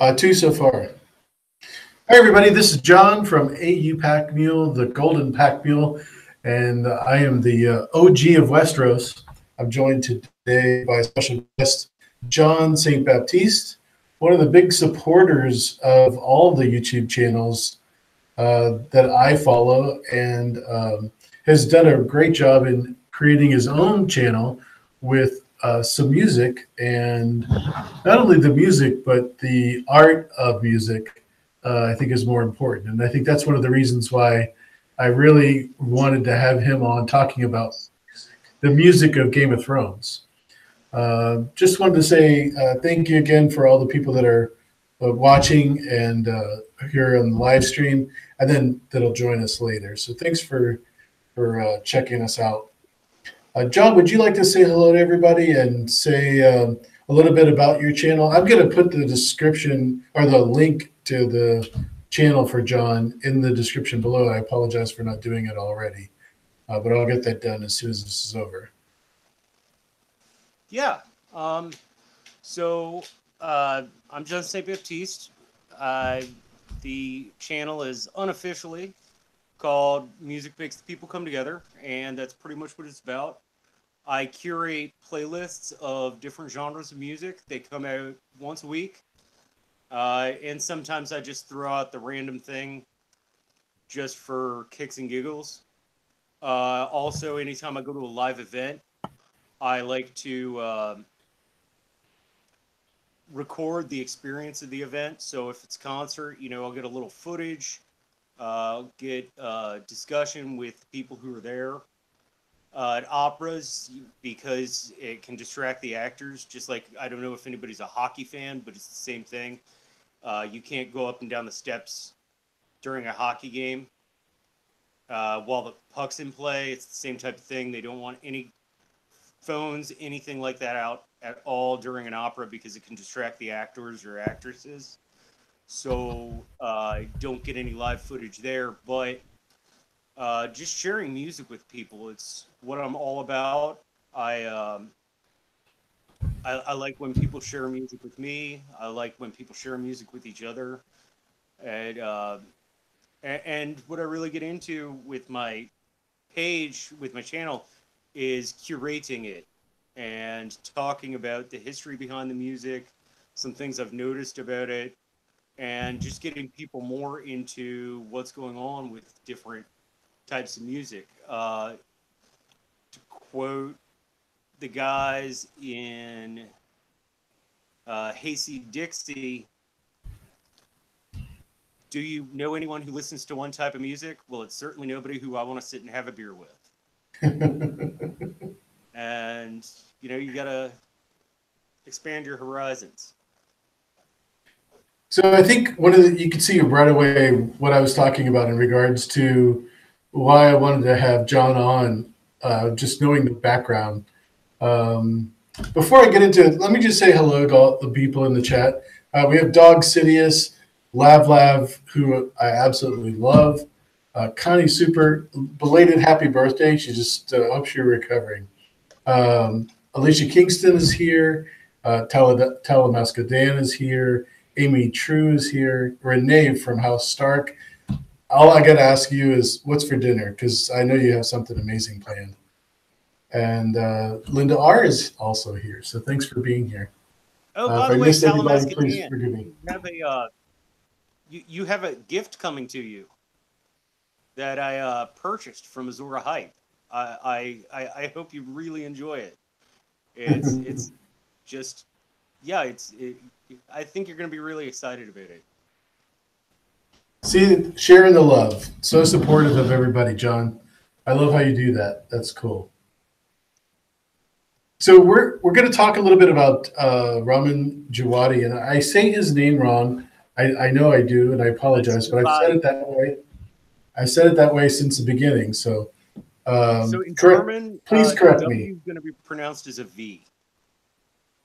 Two so far. Hi, everybody. This is John from AU Pack Mule, the Golden Pack Mule, and I am the OG of Westeros. I'm joined today by special guest John St Baptiste, one of the big supporters of all the YouTube channels that I follow, and has done a great job in creating his own channel with some music, and not only the music, but the art of music. I think is more important. And I think that's one of the reasons why I really wanted to have him on talking about the music of Game of Thrones. Just wanted to say thank you again for all the people that are watching and here on the live stream, and then that'll join us later. So thanks for checking us out. John, would you like to say hello to everybody and say a little bit about your channel? I'm going to put the description or the link to the channel for John in the description below. I apologize for not doing it already, but I'll get that done as soon as this is over. Yeah. So I'm John St Baptiste. The channel is unofficially called Music Makes the People Come Together, and that's pretty much what it's about. I curate playlists of different genres of music. They come out once a week. And sometimes I just throw out the random thing just for kicks and giggles. Also, anytime I go to a live event, I like to record the experience of the event. So if it's a concert, I'll get a little footage, get discussion with people who are there. At operas, because it can distract the actors, just like, I don't know if anybody's a hockey fan, but it's the same thing. You can't go up and down the steps during a hockey game while the puck's in play. It's the same type of thing. They don't want any phones, anything like that out at all during an opera because it can distract the actors or actresses. So don't get any live footage there. But just sharing music with people, it's what I'm all about. I like when people share music with me. I like when people share music with each other. And what I really get into with my page, with my channel, is curating it and talking about the history behind the music, some things I've noticed about it, and just getting people more into what's going on with different types of music. To quote the guys in Hasty Dixie, do you know anyone who listens to one type of music? Well, it's certainly nobody who I want to sit and have a beer with. And, you got to expand your horizons. So I think you can see right away what I was talking about in regards to why I wanted to have John on, just knowing the background. Before I get into it, let me just say hello to all the people in the chat. We have Dog Sidious, Lav, who I absolutely love. Connie Super, belated happy birthday. She just hopes you're recovering. Alicia Kingston is here. Talamascadan is here. Amy True is here. Renee from House Stark. All I got to ask you is, what's for dinner? Because I know you have something amazing planned. And Linda R. is also here. So thanks for being here. Oh, by the way, Talamascadan, you have a gift coming to you that I purchased from Azura Hype. I hope you really enjoy it. It's just, yeah, I think you're going to be really excited about it. See, sharing the love. So supportive of everybody, John. I love how you do that. That's cool. So we're going to talk a little bit about Ramin Djawadi, and I say his name wrong. I know I do, and I apologize, but I've said it that way. I said it that way since the beginning. So in German, please correct me. W is going to be pronounced as a V.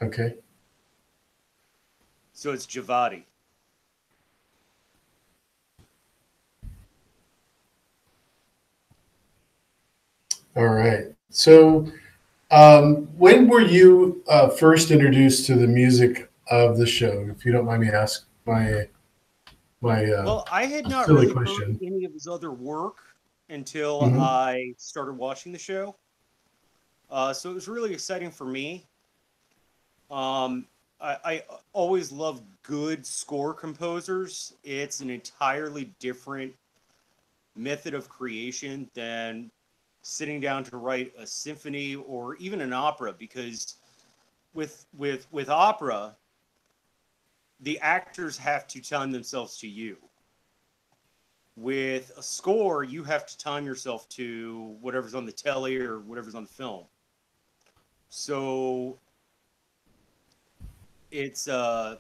Okay. So it's Djawadi. All right. So when were you first introduced to the music of the show, if you don't mind me asking? my Well, I had not silly really heard question. any of his other work until Hmm. I started watching the show. So it was really exciting for me. Um, I always love good score composers. It's an entirely different method of creation than sitting down to write a symphony or even an opera, because with opera, the actors have to time themselves to you. With a score, you have to time yourself to whatever's on the telly or whatever's on the film. So it's uh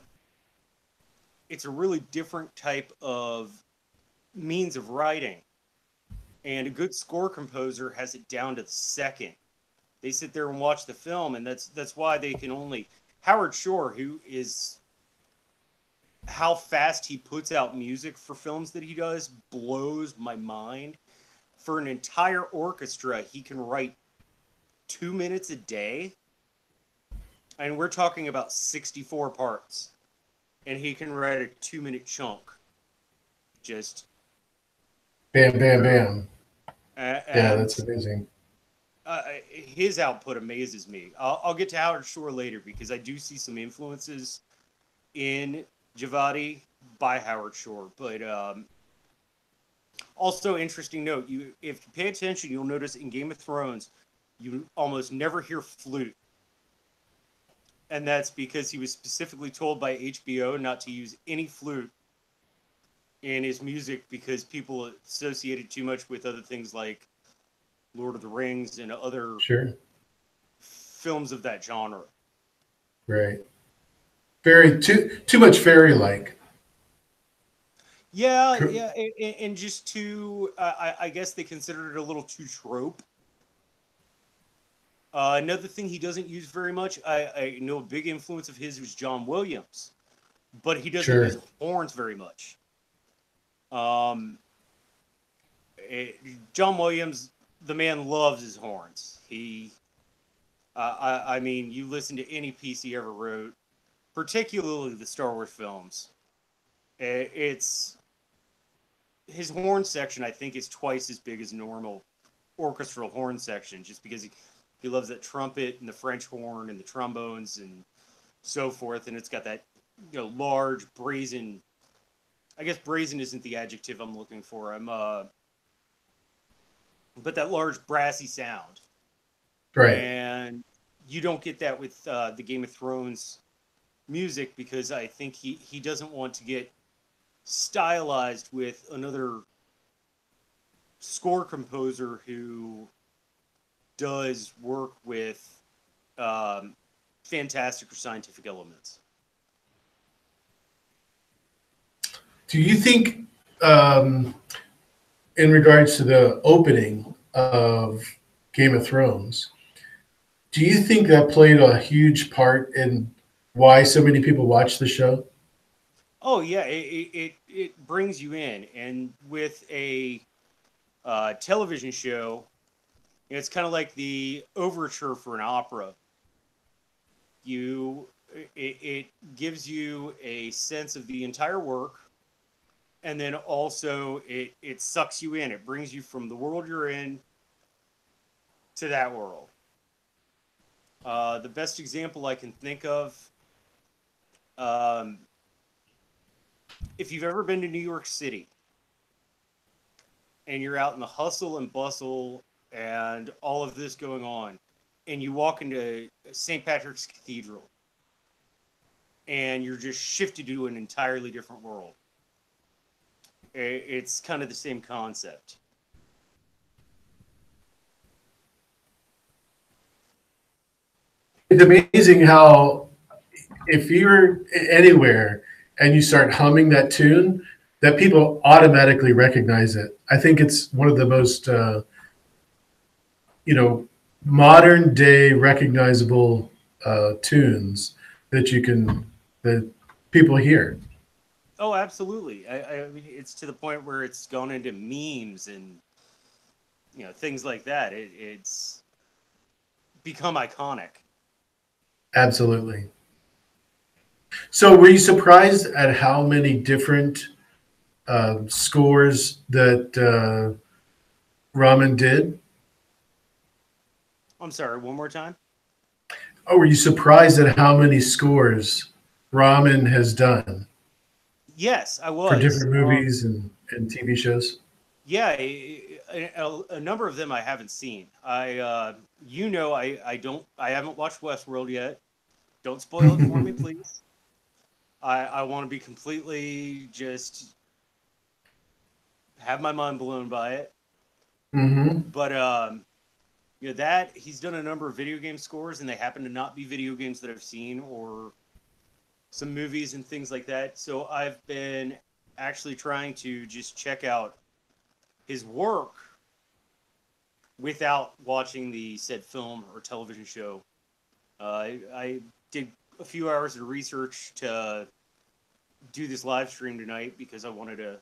it's a really different type of means of writing. And a good score composer has it down to the second. They sit there and watch the film, and that's why they can only Howard Shore, who is how fast he puts out music for films that he does, blows my mind. For an entire orchestra, he can write 2 minutes a day, and we're talking about 64 parts, and he can write a 2 minute chunk. Just Bam, bam, boom. bam. Yeah, And that's amazing. his output amazes me. I'll get to Howard Shore later because I do see some influences in Javadi by Howard Shore. But also, interesting note: if you pay attention, you'll notice in Game of Thrones, you almost never hear flute, and that's because he was specifically told by HBO not to use any flute in his music because people associated too much with other things like Lord of the Rings and other Sure. films of that genre. Right. Very too much fairy like. Yeah, yeah, and just too, I guess they considered it a little too trope. Another thing he doesn't use very much, I know a big influence of his was John Williams, but he doesn't use Sure. horns very much. Um, John Williams, the man loves his horns. I mean, you listen to any piece he ever wrote, particularly the Star Wars films. It's his horn section. I think is twice as big as normal orchestral horn section, just because he loves that trumpet and the French horn and the trombones and so forth, and it's got that large brazen. I guess brazen isn't the adjective I'm looking for. But that large brassy sound, Right. and you don't get that with the Game of Thrones music because I think he doesn't want to get stylized with another score composer who does work with um, fantastic or scientific elements. Do you think, um, in regards to the opening of Game of Thrones, do you think that played a huge part in why so many people watch the show? Oh yeah, it brings you in, and with a television show, it's kind of like the overture for an opera. You it gives you a sense of the entire work, and then also it sucks you in. It brings you from the world you're in to that world. The best example I can think of, um, if you've ever been to New York City and you're out in the hustle and bustle and all of this going on, and you walk into St. Patrick's Cathedral and you're just shifted to an entirely different world. It's kind of the same concept. It's amazing how if you're anywhere and you start humming that tune, that people automatically recognize it. I think it's one of the most, you know, modern day recognizable tunes that you can that people hear. Oh, absolutely. I mean, it's to the point where it's gone into memes and things like that. It's become iconic. Absolutely. So were you surprised at how many different scores that Ramen did? I'm sorry, one more time. Oh, were you surprised at how many scores Ramen has done Yes, I for was. different movies and TV shows? Yeah, a number of them I haven't seen. I haven't watched Westworld yet. Don't spoil it for me, please. I want to be completely just have my mind blown by it. Hmm. But that he's done a number of video game scores, and they happen to not be video games that I've seen or some movies and things like that. So I've been actually trying to just check out his work without watching the said film or television show. I did a few hours of research to do this live stream tonight because I wanted to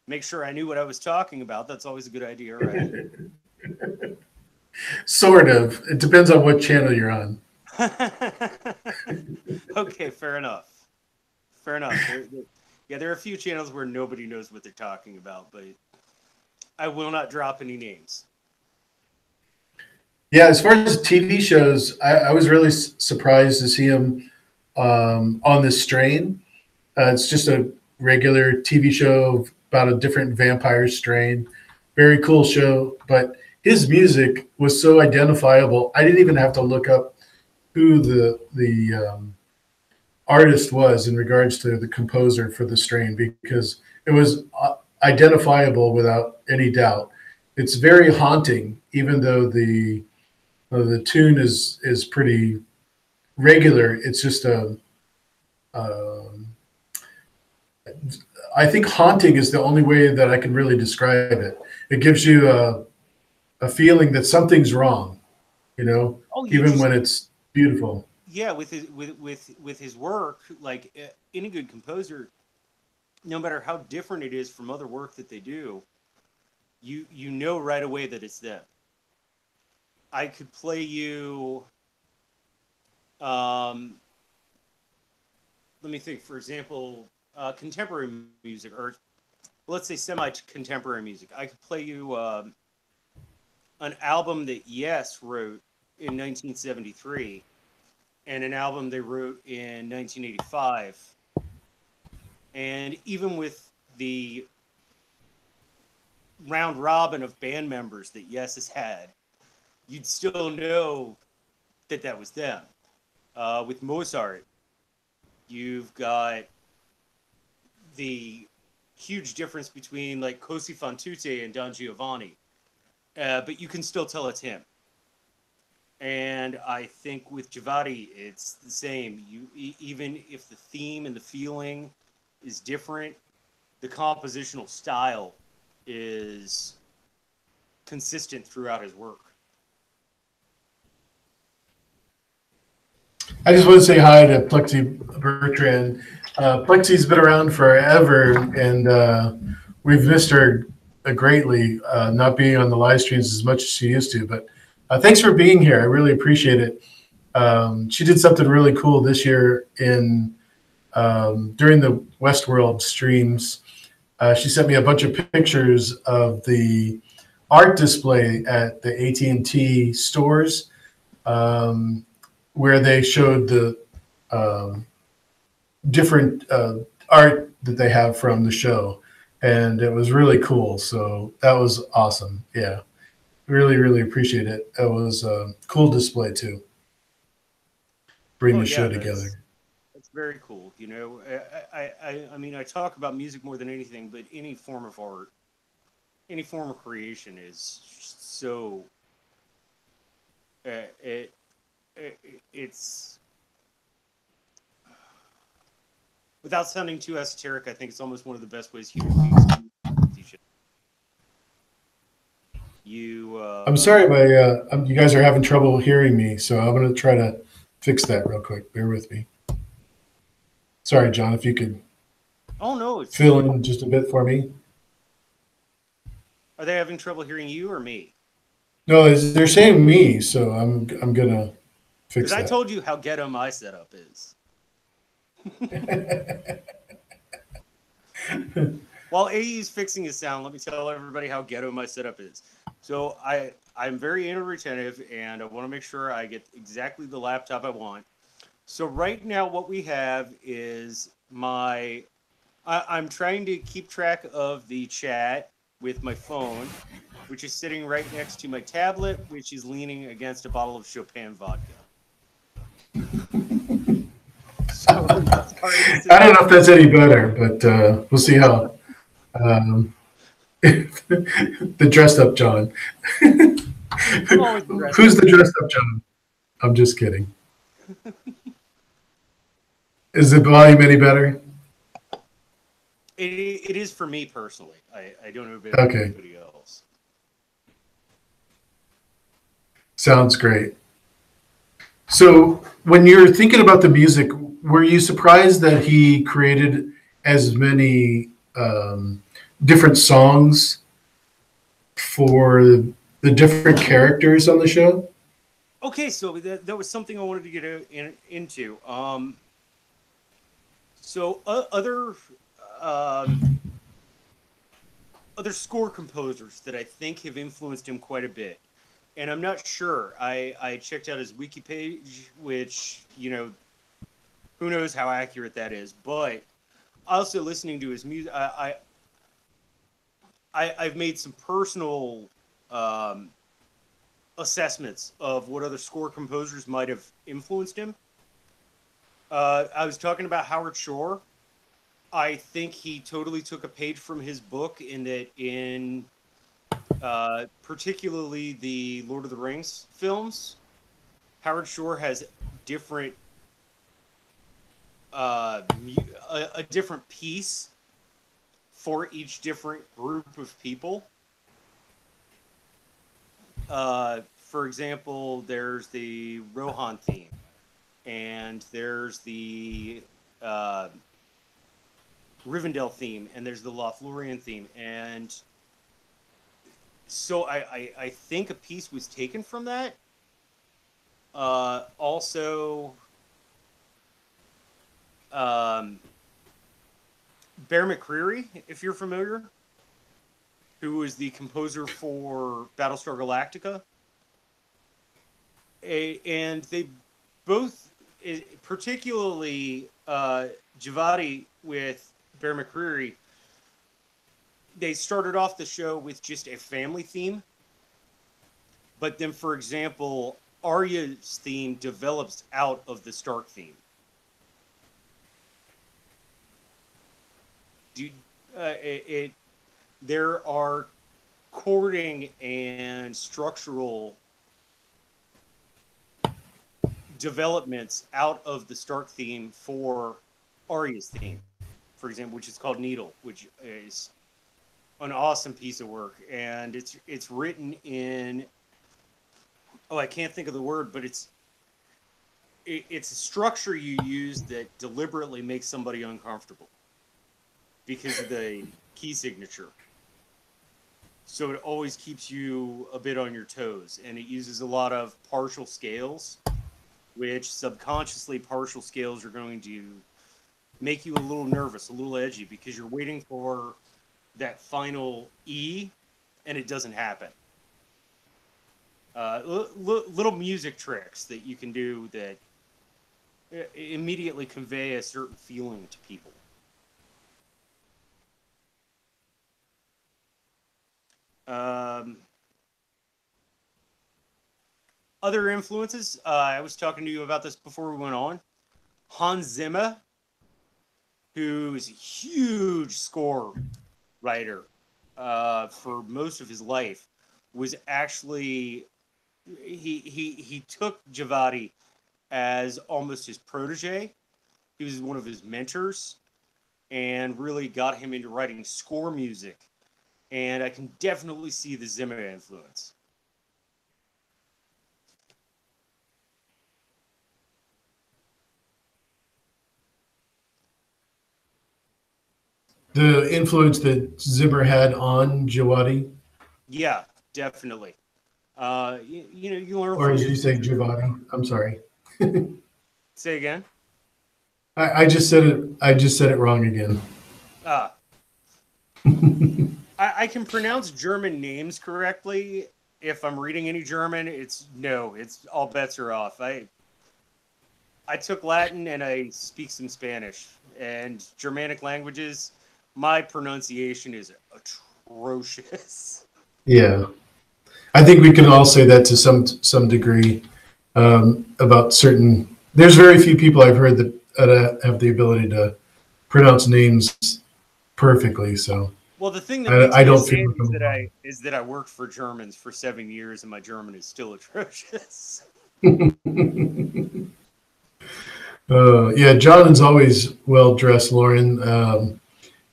make sure I knew what I was talking about. That's always a good idea, right? Sort of. It depends on what channel you're on. Okay, fair enough. Fair enough. Yeah, there are a few channels where nobody knows what they're talking about, but I will not drop any names. Yeah, as far as TV shows, I was really surprised to see him on this strain. It's just a regular TV show about a different vampire strain. Very cool show, but his music was so identifiable. I didn't even have to look up who the artist was in regards to the composer for the strain because it was identifiable without any doubt. It's very haunting, even though the tune is pretty regular. It's just um I think haunting is the only way that I can really describe it. It gives you a feeling that something's wrong, you know, Oh, you even just when it's beautiful. yeah, with his work, like any good composer, no matter how different it is from other work that they do, you know right away that it's them. I could play you. Um, Let me think. For example, contemporary music, or let's say semi-contemporary music. I could play you an album that Yes wrote in 1973, and an album they wrote in 1985. And even with the round robin of band members that Yes has had, you'd still know that that was them. With Mozart, you've got the huge difference between like Cosi fan tutte and Don Giovanni, but you can still tell it's him. And I think with Javati, it's the same. Even if the theme and the feeling is different, the compositional style is consistent throughout his work. I just want to say hi to Plexi Bertrand. Plexi's been around forever, and we've missed her greatly, not being on the live streams as much as she used to. But thanks for being here. I really appreciate it. She did something really cool this year in during the Westworld streams. She sent me a bunch of pictures of the art display at the AT&T stores. Where they showed the um, different art that they have from the show, and it was really cool. So that was awesome. Yeah, really, really appreciate it. It was a cool display too. Bring Oh the yeah, show that's together. that's very cool. You know, I mean, I talk about music more than anything, but any form of art, any form of creation is so it, it's without sounding too esoteric. I think it's almost one of the best ways human beings communicate with each other. You I'm sorry, you guys are having trouble hearing me, so I'm going to try to fix that real quick. Bear with me. Sorry, John, if you could oh no, fill in just a bit for me. are they having trouble hearing you or me? No, they're saying me, so I'm gonna Because fix I that. told you how ghetto my setup is. While AE is fixing his sound, let me tell everybody how ghetto my setup is. So I'm very anal retentive, and I want to make sure I get exactly the laptop I want. So right now, what we have is I'm trying to keep track of the chat with my phone, which is sitting right next to my tablet, which is leaning against a bottle of Chopin vodka. So sorry, I don't know if that's any better, but we'll see how. The dressed up John. I'm always dressed Who's up. the dressed up John? I'm just kidding. Is the volume any better? It is for me personally. I don't know about Okay, anybody else. sounds great. So, when you're thinking about the music, were you surprised that he created as many different songs for the different characters on the show? Okay, so that was something I wanted to get into. So other score composers that I think have influenced him quite a bit, and I'm not sure. I checked out his wiki page, which who knows how accurate that is, but also listening to his music, I've made some personal um, assessments of what other score composers might have influenced him. I was talking about Howard Shore. I think he totally took a page from his book in that, in particularly the Lord of the Rings films, Howard Shore has different a different piece for each different group of people. For example, there's the Rohan theme, and there's the uh, Rivendell theme, and there's the Lothlorien theme, and so I think a piece was taken from that. Also, um, Bear McCreary, if you're familiar, who was the composer for Battlestar Galactica, and they both, particularly Javadi with Bear McCreary, they started off the show with just a family theme, but then, for example, Arya's theme develops out of the Stark theme. There are chording and structural developments out of the Stark theme for Arya's theme, for example, which is called Needle, which is an awesome piece of work, and it's written in, oh, I can't think of the word, but it's a structure you use that deliberately makes somebody uncomfortable because of the key signature. So it always keeps you a bit on your toes, and it uses a lot of partial scales, which subconsciously partial scales are going to make you a little nervous, a little edgy, because you're waiting for that final E, and it doesn't happen. Little music tricks that you can do that immediately convey a certain feeling to people. Other influences, I was talking to you about this before we went on. Hans Zimmer, who is a huge score writer for most of his life, was actually he took Javadi as almost his protege. He was one of his mentors and really got him into writing score music. And I can definitely see the Zimmer influence. The influence that Zimmer had on Jawadi, Yeah, definitely. You learn or from as your you say, teacher. Javadi. I'm sorry. Say again. I just said it. I just said it wrong again. Ah, I can pronounce German names correctly. If I'm reading any German, it's no, it's all bets are off. I took Latin and I speak some Spanish and Germanic languages. My pronunciation is atrocious. Yeah, I think we can all say that to some degree about certain. There's very few people I've heard that have the ability to pronounce names perfectly. So Well, the thing that makes I me don't feel ashamed is that wrong. I worked for Germans for 7 years and my German is still atrocious. Yeah, John is always well dressed, Lauren.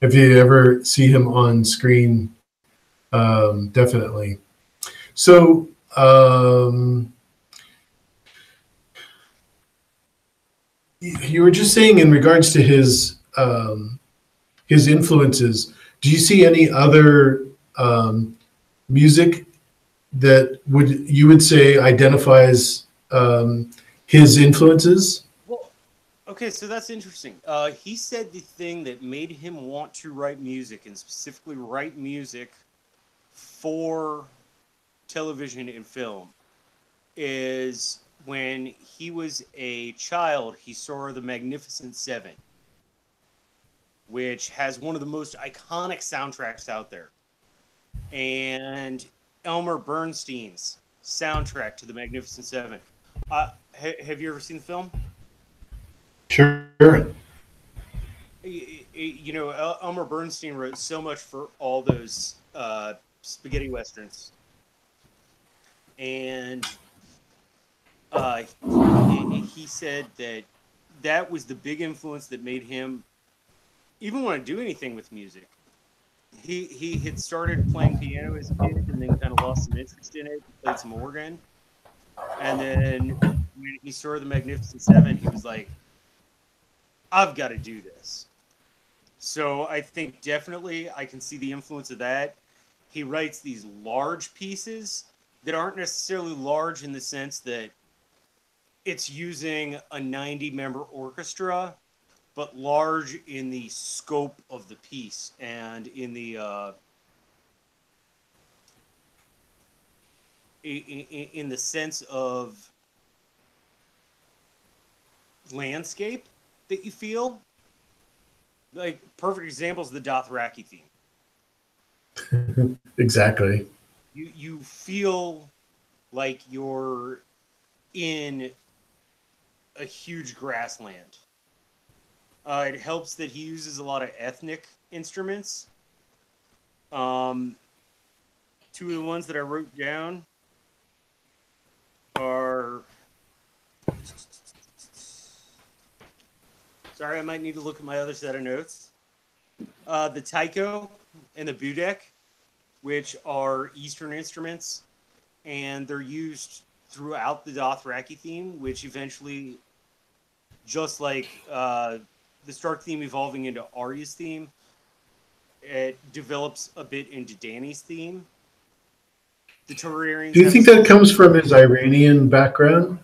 If you ever see him on screen, definitely. So you were just saying in regards to his influences. Do you see any other music that would say identifies his influences? Well, okay, so that's interesting. He said the thing that made him want to write music and specifically write music for television and film is when he was a child, he saw The Magnificent Seven, which has one of the most iconic soundtracks out there. And Elmer Bernstein's soundtrack to The Magnificent Seven. Have you ever seen the film? Sure. You know, Elmer Bernstein wrote so much for all those spaghetti westerns, and he said that that was the big influence that made him even want to do anything with music. He had started playing piano as a kid, and then kind of lost some interest in it. Played some organ, and then when he saw the Magnificent Seven, he was like, "I've got to do this." So I think definitely I can see the influence of that. He writes these large pieces that aren't necessarily large in the sense that it's using a 90 member orchestra, but large in the scope of the piece and in the sense of landscape that you feel. Like perfect examples of the Dothraki theme. Exactly. You feel like you're in a huge grassland. It helps that he uses a lot of ethnic instruments. Um, Two of the ones that I wrote down are. Sorry, I might need to look at my other set of notes. The taiko and the budek, which are Eastern instruments, and they're used throughout the Dothraki theme, which eventually, just like the Stark theme evolving into Arya's theme, it develops a bit into Dany's theme. The Do Targaryens you have a think that similar. comes from his Iranian background?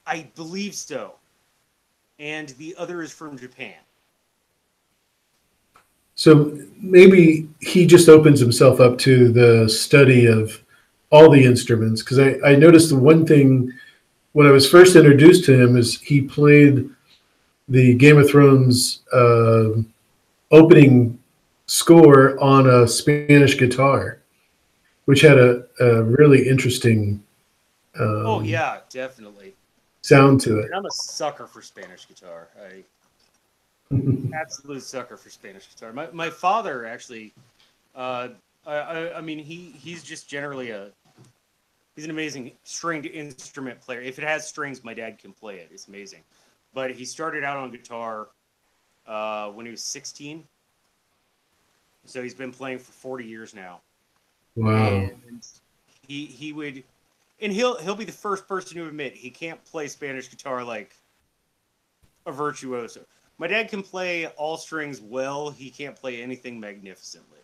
I believe so. And the other is from Japan. So maybe he just opens himself up to the study of all the instruments. Because I noticed the one thing when I was first introduced to him is he played the Game of Thrones opening score on a Spanish guitar, which had a really interesting Oh um, yeah, definitely. sound to And I'm a sucker for Spanish guitar. I it. absolute sucker for Spanish guitar. My father actually, uh, I mean he's just generally a he's an amazing stringed instrument player. If it has strings, my dad can play it. It's amazing. But he started out on guitar when he was 16, so he's been playing for 40 years now. Wow. And he would, and he'll be the first person to admit he can't play Spanish guitar like a virtuoso. My dad can play all strings well. He can't play anything magnificently.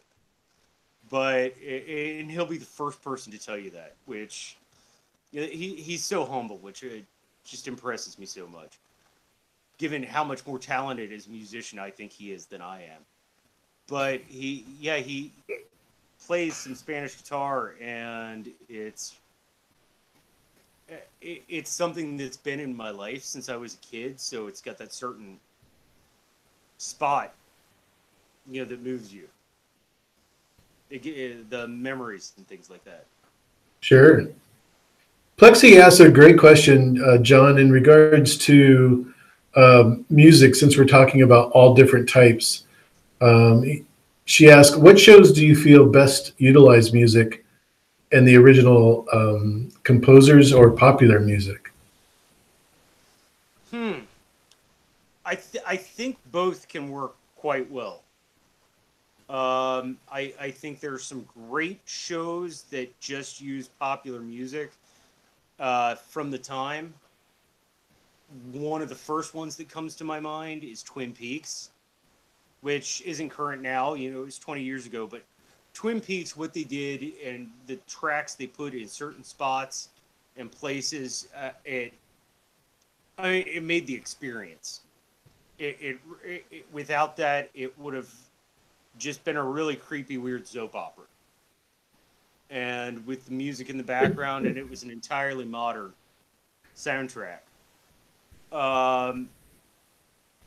But and he'll be the first person to tell you that, which he's so humble, which just impresses me so much. given how much more talented as a musician I think he is than I am. But he plays some Spanish guitar, and it's something that's been in my life since I was a kid. So it's got that certain spot, that moves you. The memories and things like that. Sure. Plexi asked a great question, John, in regards to music, since we're talking about all different types. She asked, what shows do you feel best utilize music and the original composers or popular music? I think both can work quite well. I think there's some great shows that just use popular music from the time. One of the first ones that comes to my mind is Twin Peaks, which isn't current now. It was 20 years ago, but Twin Peaks, what they did and the tracks they put in certain spots and places, it made the experience. Without that, it would have just been a really creepy, weird soap opera. And with the music in the background, and it was an entirely modern soundtrack.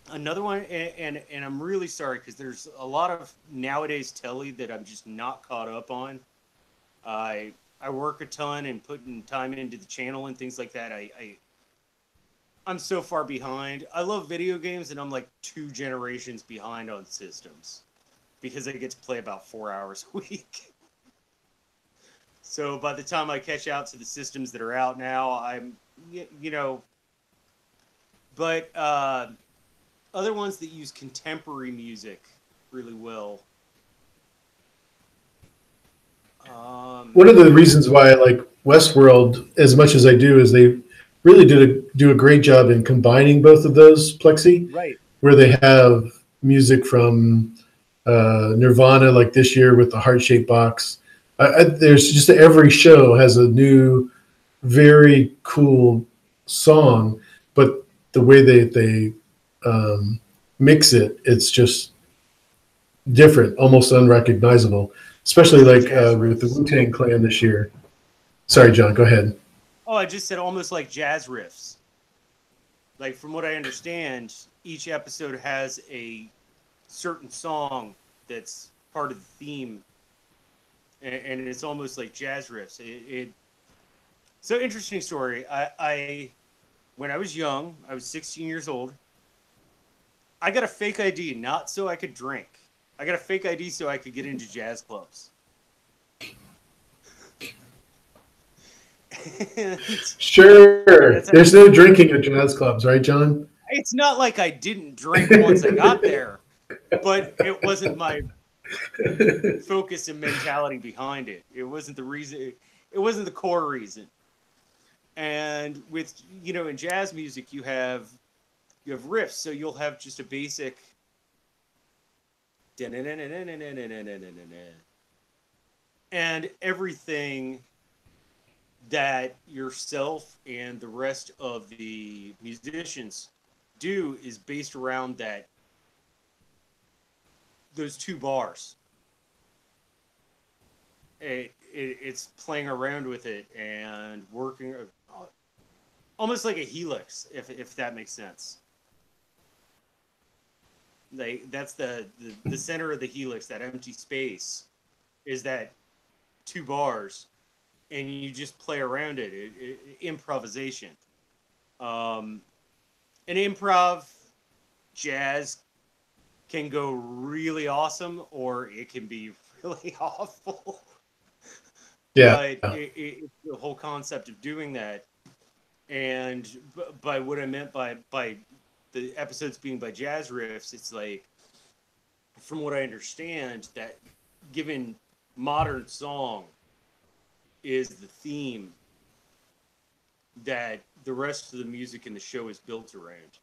Another one, and I'm really sorry because there's a lot of nowadays telly that I'm just not caught up on. I work a ton and putting time into the channel and things like that. I'm so far behind. I love video games, and I'm like 2 generations behind on systems because I get to play about 4 hours a week. So by the time I catch out to the systems that are out now, I'm, but other ones that use contemporary music really well. One of the reasons why I like Westworld as much as I do is they really do a great job in combining both of those, Plexi. Right. Where they have music from Nirvana, like this year with the heart-shaped box. There's just every show has a new, very cool song, but the way they mix it, it's just different, almost unrecognizable. Especially like with the Wu-Tang Clan this year. Sorry, John, go ahead. Oh, I just said almost like jazz riffs. Like from what I understand, each episode has a certain song that's part of the theme, and it's almost like jazz riffs. So interesting story. I when I was young, I was 16 years old. I got a fake ID, not so I could drink. I got a fake ID so I could get into jazz clubs. Sure. There's no drinking at jazz clubs, right, John? It's not like I didn't drink once I got there, but it wasn't my focus and mentality behind it. It wasn't the reason. It wasn't the core reason. And with, in jazz music, you have riffs, so you'll have just a basic and everything that yourself and the rest of the musicians do is based around those 2 bars. It's playing around with it and working almost like a helix, if that makes sense. That's the center of the helix, that empty space, is that 2 bars, and you just play around it. Improvisation. An improv jazz can go really awesome, or it can be really awful. Yeah. But it's the whole concept of doing that. And by what I meant by the episodes being by jazz riffs, it's like, from what I understand, that given modern song is the theme that the rest of the music in the show is built around.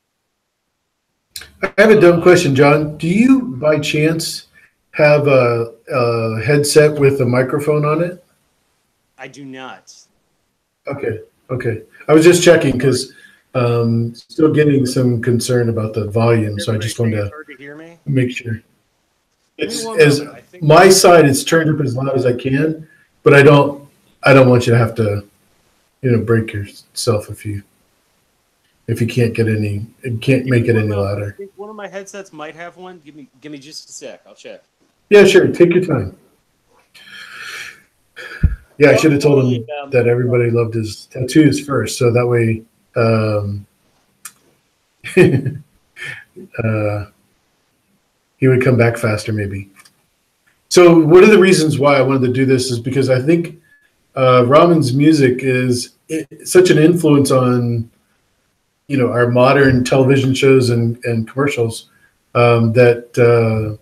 I have a dumb question, John. Do you, by chance, have a headset with a microphone on it? I do not. Okay. I was just checking because Still getting some concern about the volume, so I Everybody just wanted saying it's to hard to hear me. make sure. Give me It's one as moment. I think my side is turned up as loud as I can, but I don't want you to have to, break yourself if you can't get any, can't give me make it one any moment. I louder. think one of my headsets might have one. Give me just a sec. I'll check. Yeah, sure. Take your time. Yeah, I Oh, should have told totally. him that everybody loved his tattoos first, so that way, um, uh, he would come back faster, maybe. So one of the reasons why I wanted to do this is because I think Ramon's music is such an influence on our modern television shows and commercials, that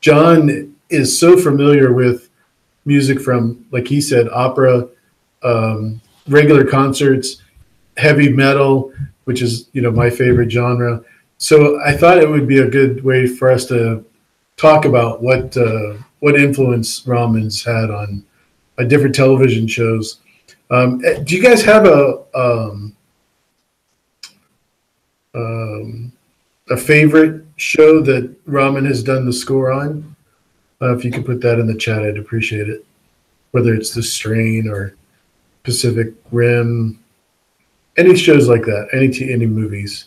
John is so familiar with music from, like he said, opera, regular concerts, heavy metal, which is my favorite genre. So I thought it would be a good way for us to talk about what influence Ramon's had on different television shows. Do you guys have um, a favorite show that Ramen has done the score on? If you could put that in the chat, I'd appreciate it. Whether it's The Strain or Pacific Rim, any shows like that, any movies.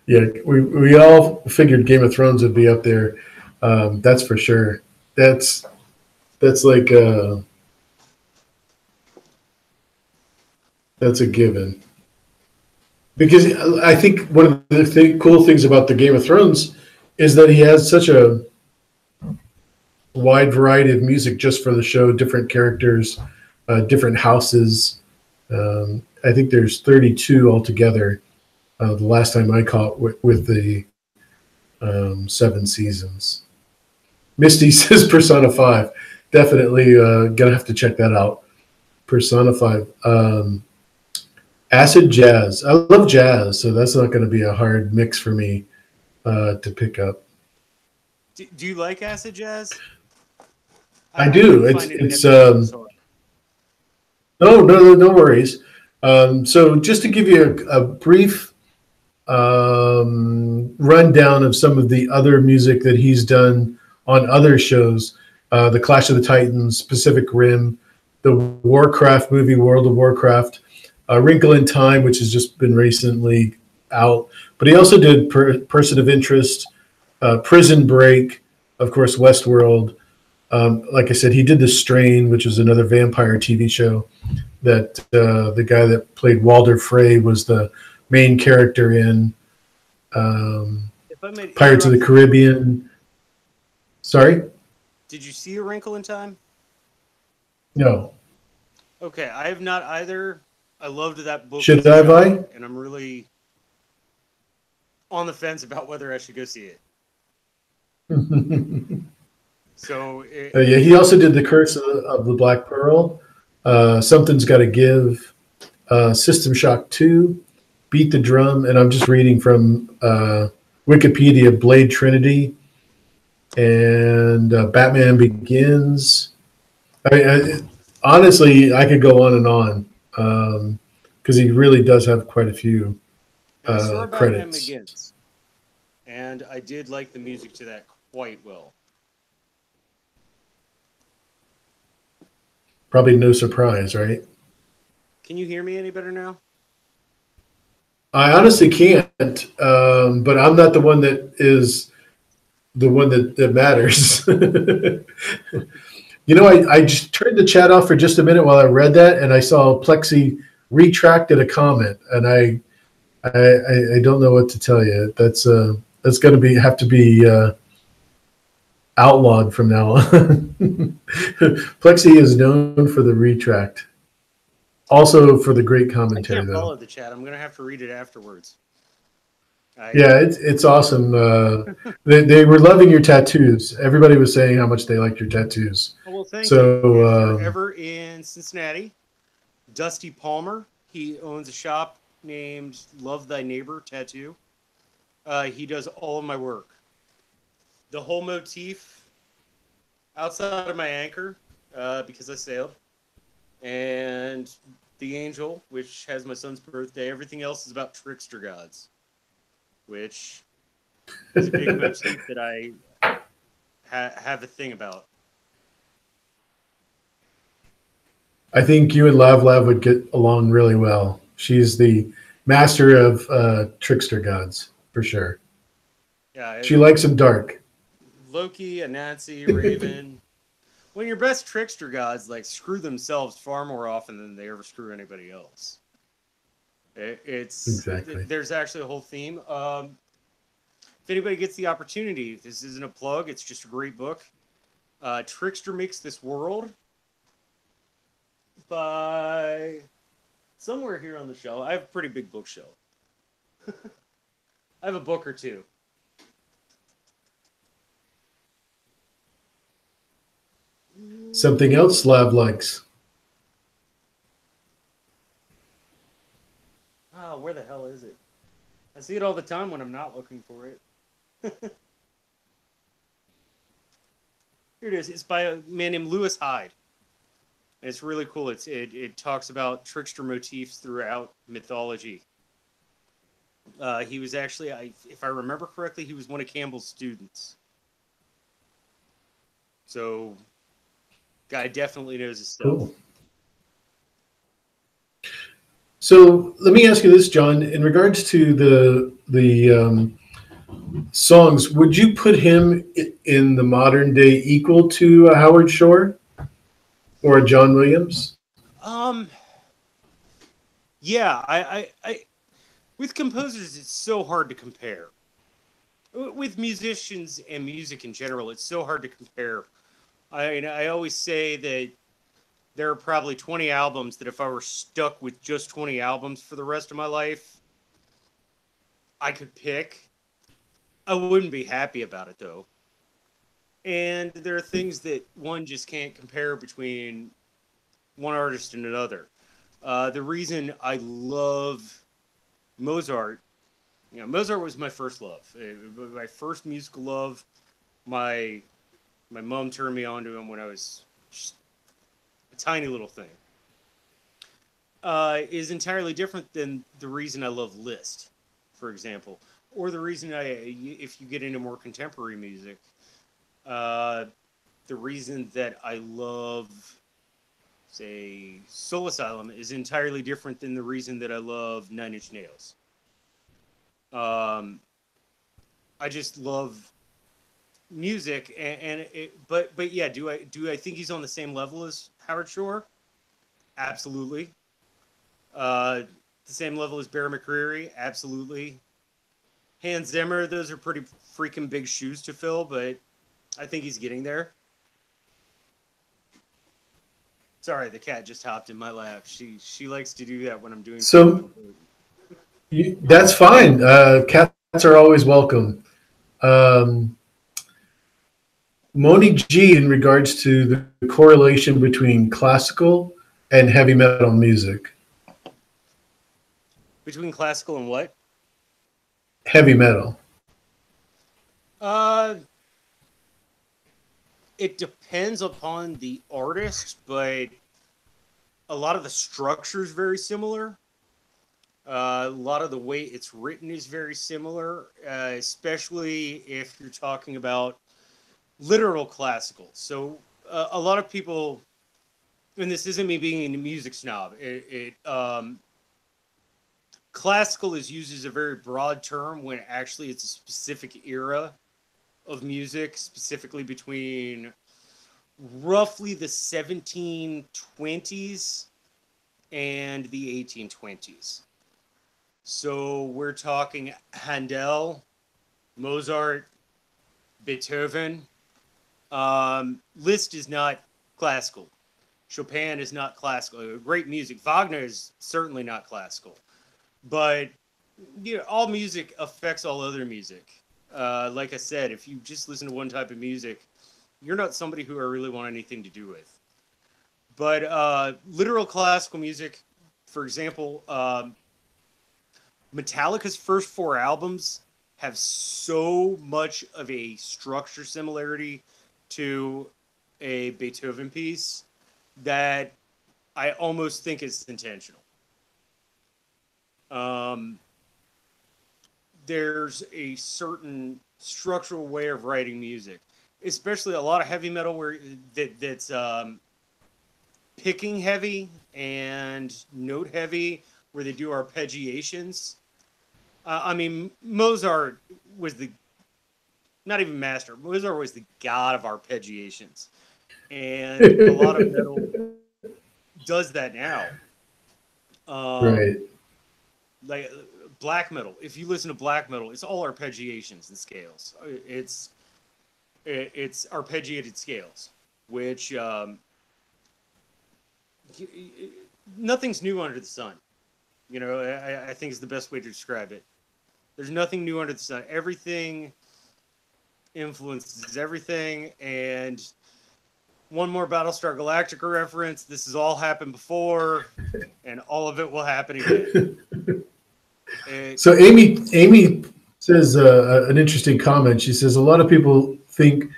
Yeah, we all figured Game of Thrones would be up there. That's for sure. That's like that's a given. Because I think one of the cool things about the Game of Thrones is that he has such a wide variety of music just for the show, different characters, different houses. I think there's 32 altogether. The last time I caught with the 7 seasons. Misty says Persona 5. Definitely gonna have to check that out. Persona 5. Acid jazz. I love jazz, so that's not going to be a hard mix for me to pick up. Do you like acid jazz? I do. It's no worries. So just to give you a brief rundown of some of the other music that he's done on other shows, the Clash of the Titans, Pacific Rim, the Warcraft movie, World of Warcraft, Wrinkle in Time, which has just been recently out. But he also did Person of Interest, Prison Break, of course, Westworld. Like I said, he did The Strain, which was another vampire TV show that the guy that played Walder Frey was the main character in. Pirates of the Caribbean. Sorry? Did you see A Wrinkle in Time? No. Okay, I have not either. I loved that book. Should I buy? And I'm really on the fence about whether I should go see it. So yeah, he also did The Curse of the Black Pearl, Something's Gotta Give, System Shock 2, Beat the Drum, and I'm just reading from Wikipedia, Blade Trinity, and Batman Begins. Honestly, I could go on and on, because he really does have quite a few credits. Batman Begins, and I did like the music to that quite well. Probably no surprise, right? Can you hear me any better now? I honestly can't, but I'm not the one that is the one that matters. I just turned the chat off for just a minute while I read that, and I saw Plexi retracted a comment, and I don't know what to tell you. That's going to have to be outlawed from now on. Plexi is known for the retract, also for the great commentary. I can't follow the chat. I'm going to have to read it afterwards. Yeah, it's awesome. They were loving your tattoos. Everybody was saying how much they liked your tattoos. Oh, well, thank you. So If you're ever in Cincinnati, Dusty Palmer, he owns a shop named Love Thy Neighbor Tattoo. He does all of my work. The whole motif outside of my anchor, because I sailed, and the angel, which has my son's birthday. Everything else is about trickster gods, which is a big motif that I have a thing about. I think you and Lav would get along really well. She's the master of trickster gods for sure. Yeah, She likes them dark. Loki, Anansi, Raven. When your best trickster gods like screw themselves far more often than they ever screw anybody else. Exactly. There's actually a whole theme. If anybody gets the opportunity, this isn't a plug. It's just a great book. Trickster Makes This World by somewhere here on the shelf. I have a pretty big bookshelf. I have a book or two. Something else Lav likes. Oh, where the hell is it? I see it all the time when I'm not looking for it. Here it is. It's by a man named Lewis Hyde. And it's really cool. It talks about trickster motifs throughout mythology. He was actually, if I remember correctly, he was one of Campbell's students. So, guy definitely knows his stuff. Cool. So let me ask you this, John. In regards to the songs, would you put him in the modern day equal to a Howard Shore or a John Williams? Yeah, I with composers, it's so hard to compare. With musicians and music in general, it's so hard to compare. I always say that there are probably 20 albums that if I were stuck with just 20 albums for the rest of my life, I could pick. I wouldn't be happy about it, though. And there are things that one just can't compare between one artist and another. The reason I love Mozart, Mozart was my first love. My first musical love. My mom turned me on to him when I was just a tiny little thing. Is entirely different than the reason I love Liszt, for example, or the reason if you get into more contemporary music, the reason that I love, say, Soul Asylum is entirely different than the reason that I love Nine Inch Nails. I just love music, but yeah, do I think he's on the same level as Howard Shore? Absolutely. The same level as Bear McCreary? Absolutely. Hans Zimmer, those are pretty freaking big shoes to fill, but I think he's getting there. Sorry, the cat just hopped in my lap. She likes to do that when I'm doing So that's fine. Cats are always welcome. Monique G, in regards to the correlation between classical and heavy metal music. Between classical and what? Heavy metal. It depends upon the artist, but a lot of the structure is very similar. A lot of the way it's written is very similar, especially if you're talking about literal classical. So a lot of people, and this isn't me being a music snob, classical is used as a very broad term when actually it's a specific era of music, specifically between roughly the 1720s and the 1820s. So we're talking Handel, Mozart, Beethoven. Liszt is not classical. Chopin is not classical. Great music. Wagner is certainly not classical. But all music affects all other music. Like I said, if you just listen to one type of music, you're not somebody who I really want anything to do with. But literal classical music, for example, Metallica's first 4 albums have so much of a structure similarity to a Beethoven piece that I almost think it's intentional. Um, there's a certain structural way of writing music, especially a lot of heavy metal where that's picking heavy and note heavy, where they do arpeggiations. I mean, Mozart was the not even master. Mozart was the god of arpeggiations, and a lot of metal does that now. Right. Like black metal. If you listen to black metal, it's all arpeggiations and scales. It's arpeggiated scales, which nothing's new under the sun. I think is the best way to describe it. There's nothing new under the sun. Everything influences everything, and one more Battlestar Galactica reference. This has all happened before, and all of it will happen again. So Amy says an interesting comment. She says a lot of people think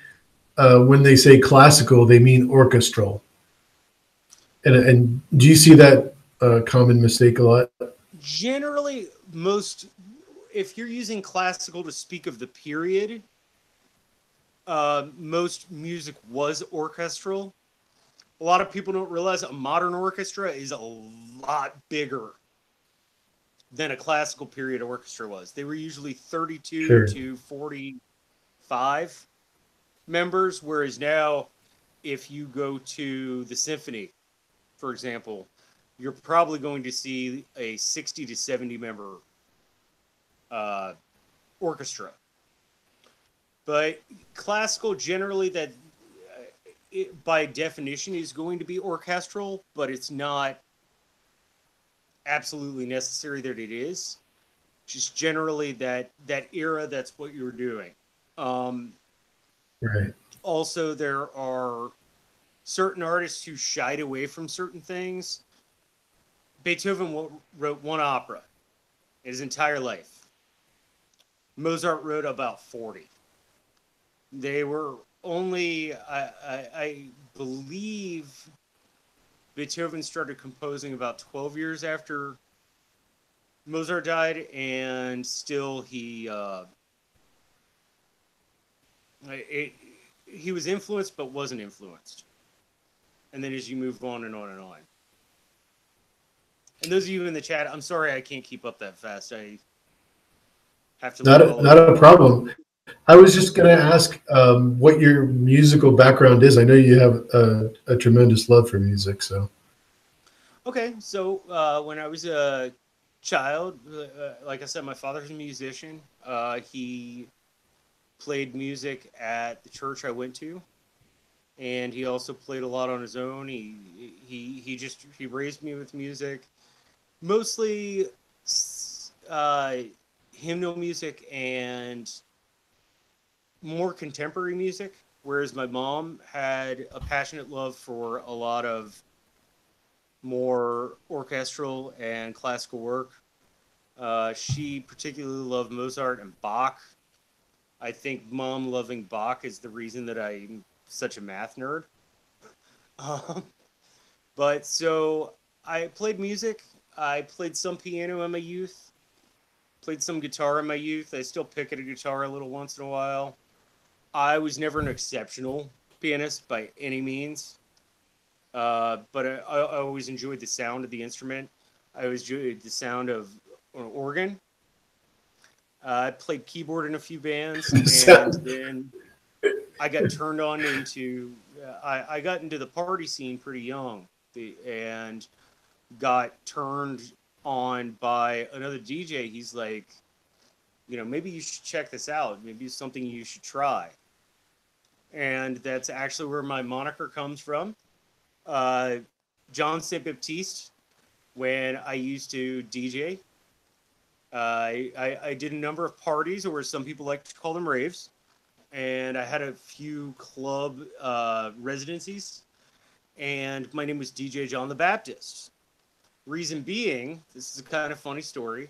when they say classical, they mean orchestral. And do you see that common mistake a lot? Generally, if you're using classical to speak of the period, most music was orchestral. A lot of people don't realize a modern orchestra is a lot bigger than a classical period orchestra was. They were usually 32 to 45 members, whereas now, if you go to the symphony, for example, you're probably going to see a 60 to 70 member orchestra. But classical, generally, by definition is going to be orchestral, but it's not absolutely necessary that it is. Just generally that era, that's what you were doing. Right. Also, there are certain artists who shied away from certain things. Beethoven wrote one opera his entire life. Mozart wrote about 40. They were only, I believe, Beethoven started composing about 12 years after Mozart died, and still he was influenced but wasn't influenced. And then as you move on and on and on. And those of you in the chat, I'm sorry I can't keep up that fast. I have to not a problem. I was just going to ask what your musical background is. I know you have a tremendous love for music. So, okay. So when I was a child, like I said, my father's a musician. He played music at the church I went to, and he also played a lot on his own. He raised me with music, mostly hymnal music and more contemporary music, whereas my mom had a passionate love for a lot of more orchestral and classical work. She particularly loved Mozart and Bach. I think mom loving Bach is the reason that I'm such a math nerd. But so I played music. I played some piano in my youth. Played some guitar in my youth. I still pick at a guitar a little once in a while. I was never an exceptional pianist by any means, but I always enjoyed the sound of the instrument. I always enjoyed the sound of an organ. I played keyboard in a few bands, and then I got turned on into. I got into the party scene pretty young, and got turned on by another DJ. He's like, maybe you should check this out. Maybe it's something you should try. And that's actually where my moniker comes from. John St Baptiste, when I used to DJ, I did a number of parties, or some people like to call them raves, and I had a few club residencies. And my name was DJ John the Baptist. Reason being, this is a kind of funny story.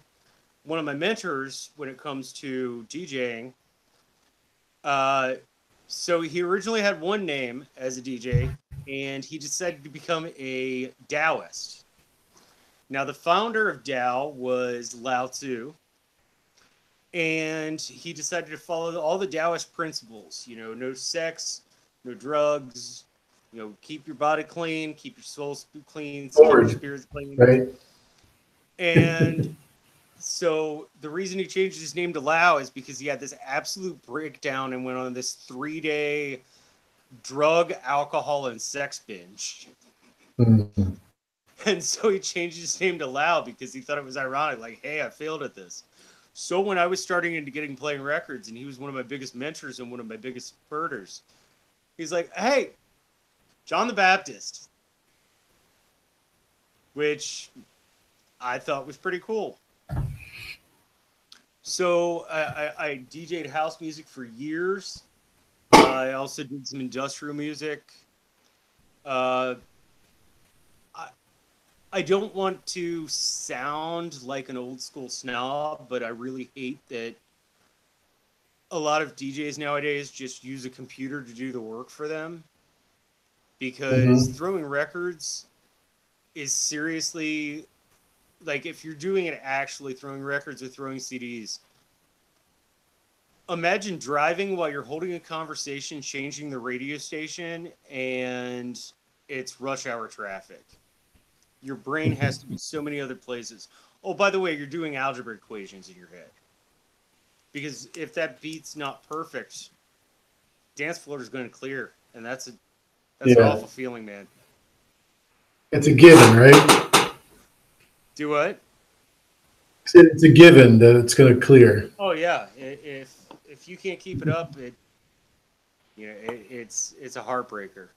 One of my mentors, when it comes to DJing, uh, so he originally had one name as a DJ, and he decided to become a Taoist. Now, the founder of Tao was Lao Tzu, and he decided to follow all the Taoist principles. You know, no sex, no drugs. You know, keep your body clean, keep your soul clean, keep your Forward, spirit clean. right? And so the reason he changed his name to Lao is because he had this absolute breakdown and went on this 3-day drug, alcohol, and sex binge. Mm. And so he changed his name to Lao because he thought it was ironic. Like, hey, I failed at this. So when I was starting into playing records, and he was one of my biggest mentors and one of my biggest supporters, he's like, hey, John the Baptist, which I thought was pretty cool. So I DJ'd house music for years. I also did some industrial music. I don't want to sound like an old school snob, but I really hate that a lot of DJs nowadays just use a computer to do the work for them, because throwing records is seriously, like, if you're doing it actually throwing records or throwing CDs, imagine driving while you're holding a conversation, changing the radio station, and it's rush hour traffic. Your brain has to be so many other places. Oh, by the way, you're doing algebra equations in your head. Because if that beat's not perfect, dance floor is going to clear, and that's an awful feeling, man. It's a given, right? Do what? It's a given that it's going to clear. Oh yeah. If you can't keep it up, it's a heartbreaker.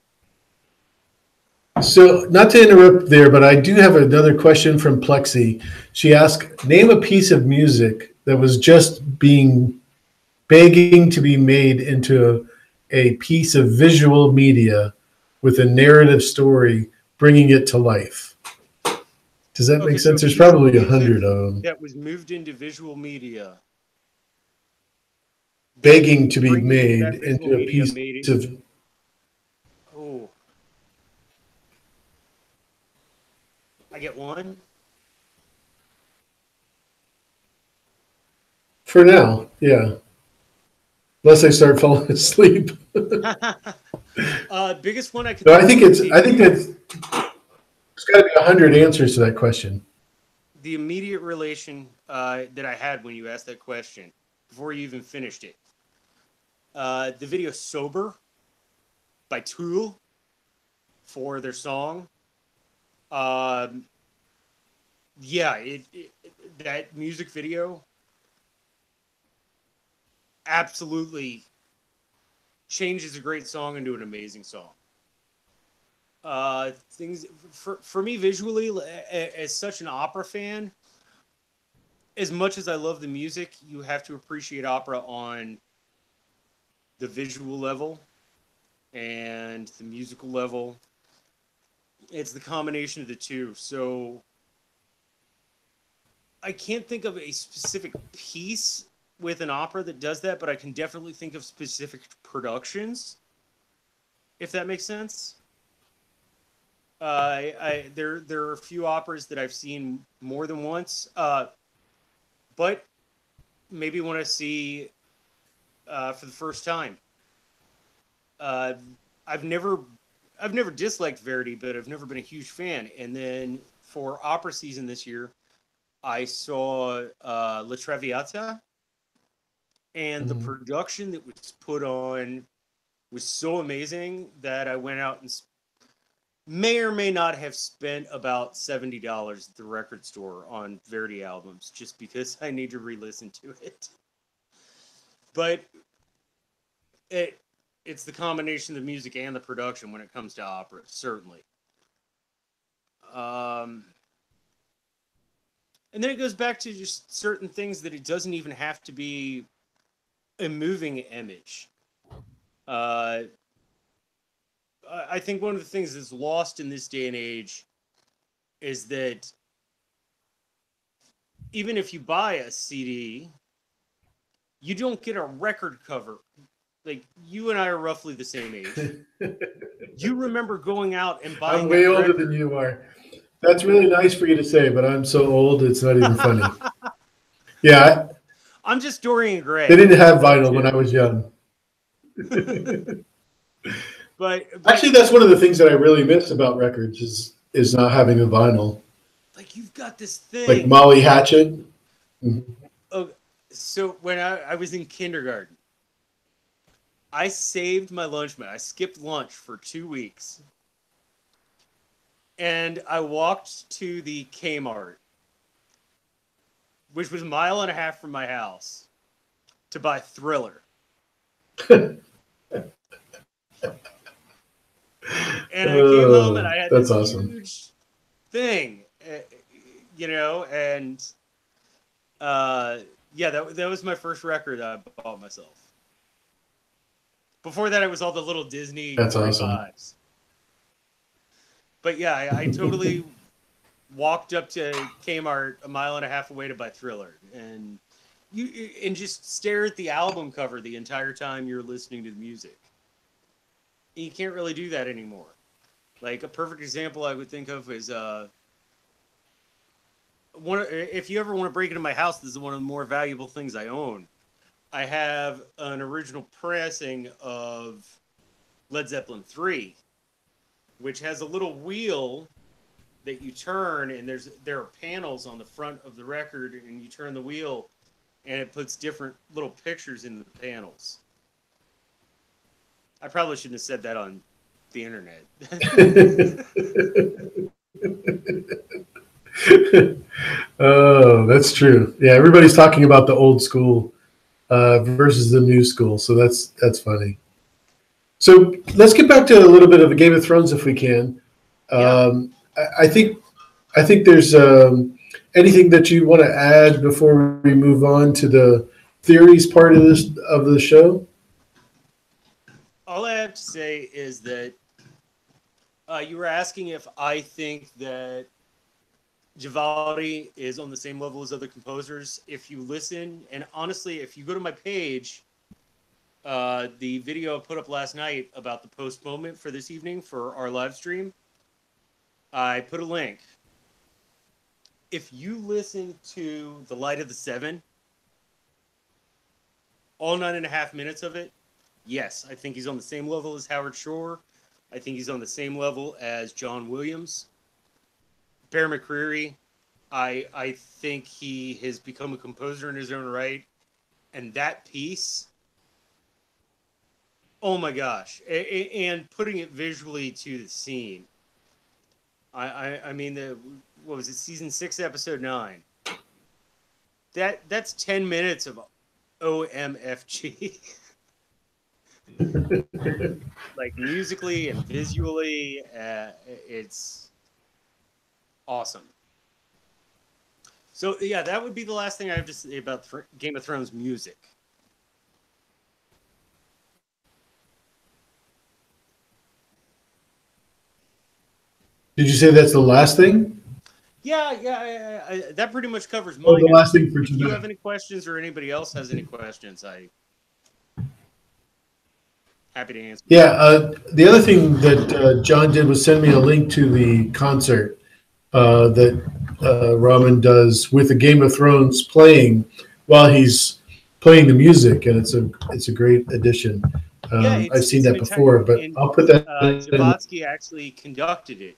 So, not to interrupt there, but I do have another question from Plexi. She asked, name a piece of music that was just begging to be made into a piece of visual media with a narrative story, bringing it to life. Does that make sense? There's probably 100 of them. That was moved into visual media. Begging to be made into a piece of... Oh. I get one? For now, yeah. Unless I start falling asleep. Biggest one I could. No, I think that's. There's got to be 100 answers to that question. The immediate relation that I had when you asked that question, before you even finished it, the video "Sober" by Tool for their song. Yeah, that music video absolutely changes a great song into an amazing song. Things for me visually, as such an opera fan, as much as I love the music, you have to appreciate opera on the visual level and the musical level. It's the combination of the two. So I can't think of a specific piece with an opera that does that, but I can definitely think of specific productions, if that makes sense. There are a few operas that I've seen more than once, but maybe when I see for the first time. I've never disliked Verdi, but I've never been a huge fan. And then for opera season this year, I saw La Traviata, and the production that was put on was so amazing that I went out and may or may not have spent about $70 at the record store on Verdi albums, just because I need to re-listen to it. But it's the combination of the music and the production when it comes to opera, certainly. And then it goes back to just certain things that it doesn't even have to be a moving image. I think one of the things that's lost in this day and age is that even if you buy a CD, you don't get a record cover. Like, you and I are roughly the same age. You remember going out and buying I'm way older record. than you are. That's really nice for you to say, but I'm so old it's not even funny. Yeah, I'm just Dorian Gray. they didn't have vinyl when I was young. but Actually, that's one of the things that I really miss about records is not having a vinyl. like, you've got this thing. Like Molly Hatchet. Oh, so when I was in kindergarten, I saved my lunch money. I skipped lunch for 2 weeks. And I walked to the Kmart, which was a mile and a half from my house, to buy Thriller. And I came home and I had That's this awesome. huge thing, and yeah, that was my first record that I bought myself. Before that, it was all the little Disney 45s. Awesome. But yeah, I totally walked up to Kmart a mile and a half away to buy Thriller, and just stare at the album cover the entire time you're listening to the music. And you can't really do that anymore. Like, a perfect example I would think of is if you ever want to break into my house, this is one of the more valuable things I own. I have an original pressing of Led Zeppelin 3, which has a little wheel that you turn, and there are panels on the front of the record, and you turn the wheel, and it puts different little pictures in the panels. I probably shouldn't have said that on the internet. Oh, that's true. Yeah, everybody's talking about the old school versus the new school, so that's funny. So let's get back to a little bit of a Game of Thrones if we can. Yeah. I think there's anything that you want to add before we move on to the theories part of the show. All I have to say is that you were asking if I think that Givaldi is on the same level as other composers. If you listen, and honestly, if you go to my page, the video I put up last night about the postponement for this evening for our live stream, I put a link. If you listen to The Light of the Seven, all 9.5 minutes of it, yes, I think he's on the same level as Howard Shore. I think he's on the same level as John Williams. Bear McCreary, I think he has become a composer in his own right. And that piece, oh my gosh. And putting it visually to the scene. I mean, what was it, season 6, episode 9? That's 10 minutes of OMFG. Like, musically and visually, it's awesome. So yeah, that would be the last thing I have to say about Game of Thrones music. Did you say that's the last thing? Yeah, that pretty much covers mine. Oh, the last thing for If you tonight. have any questions or anybody else has any questions, happy to answer. Yeah, the other thing that John did was send me a link to the concert that Raman does with the Game of Thrones playing while he's playing the music, and it's a great addition. Yeah, I've seen that before, but I'll put that. Javatsky actually conducted it,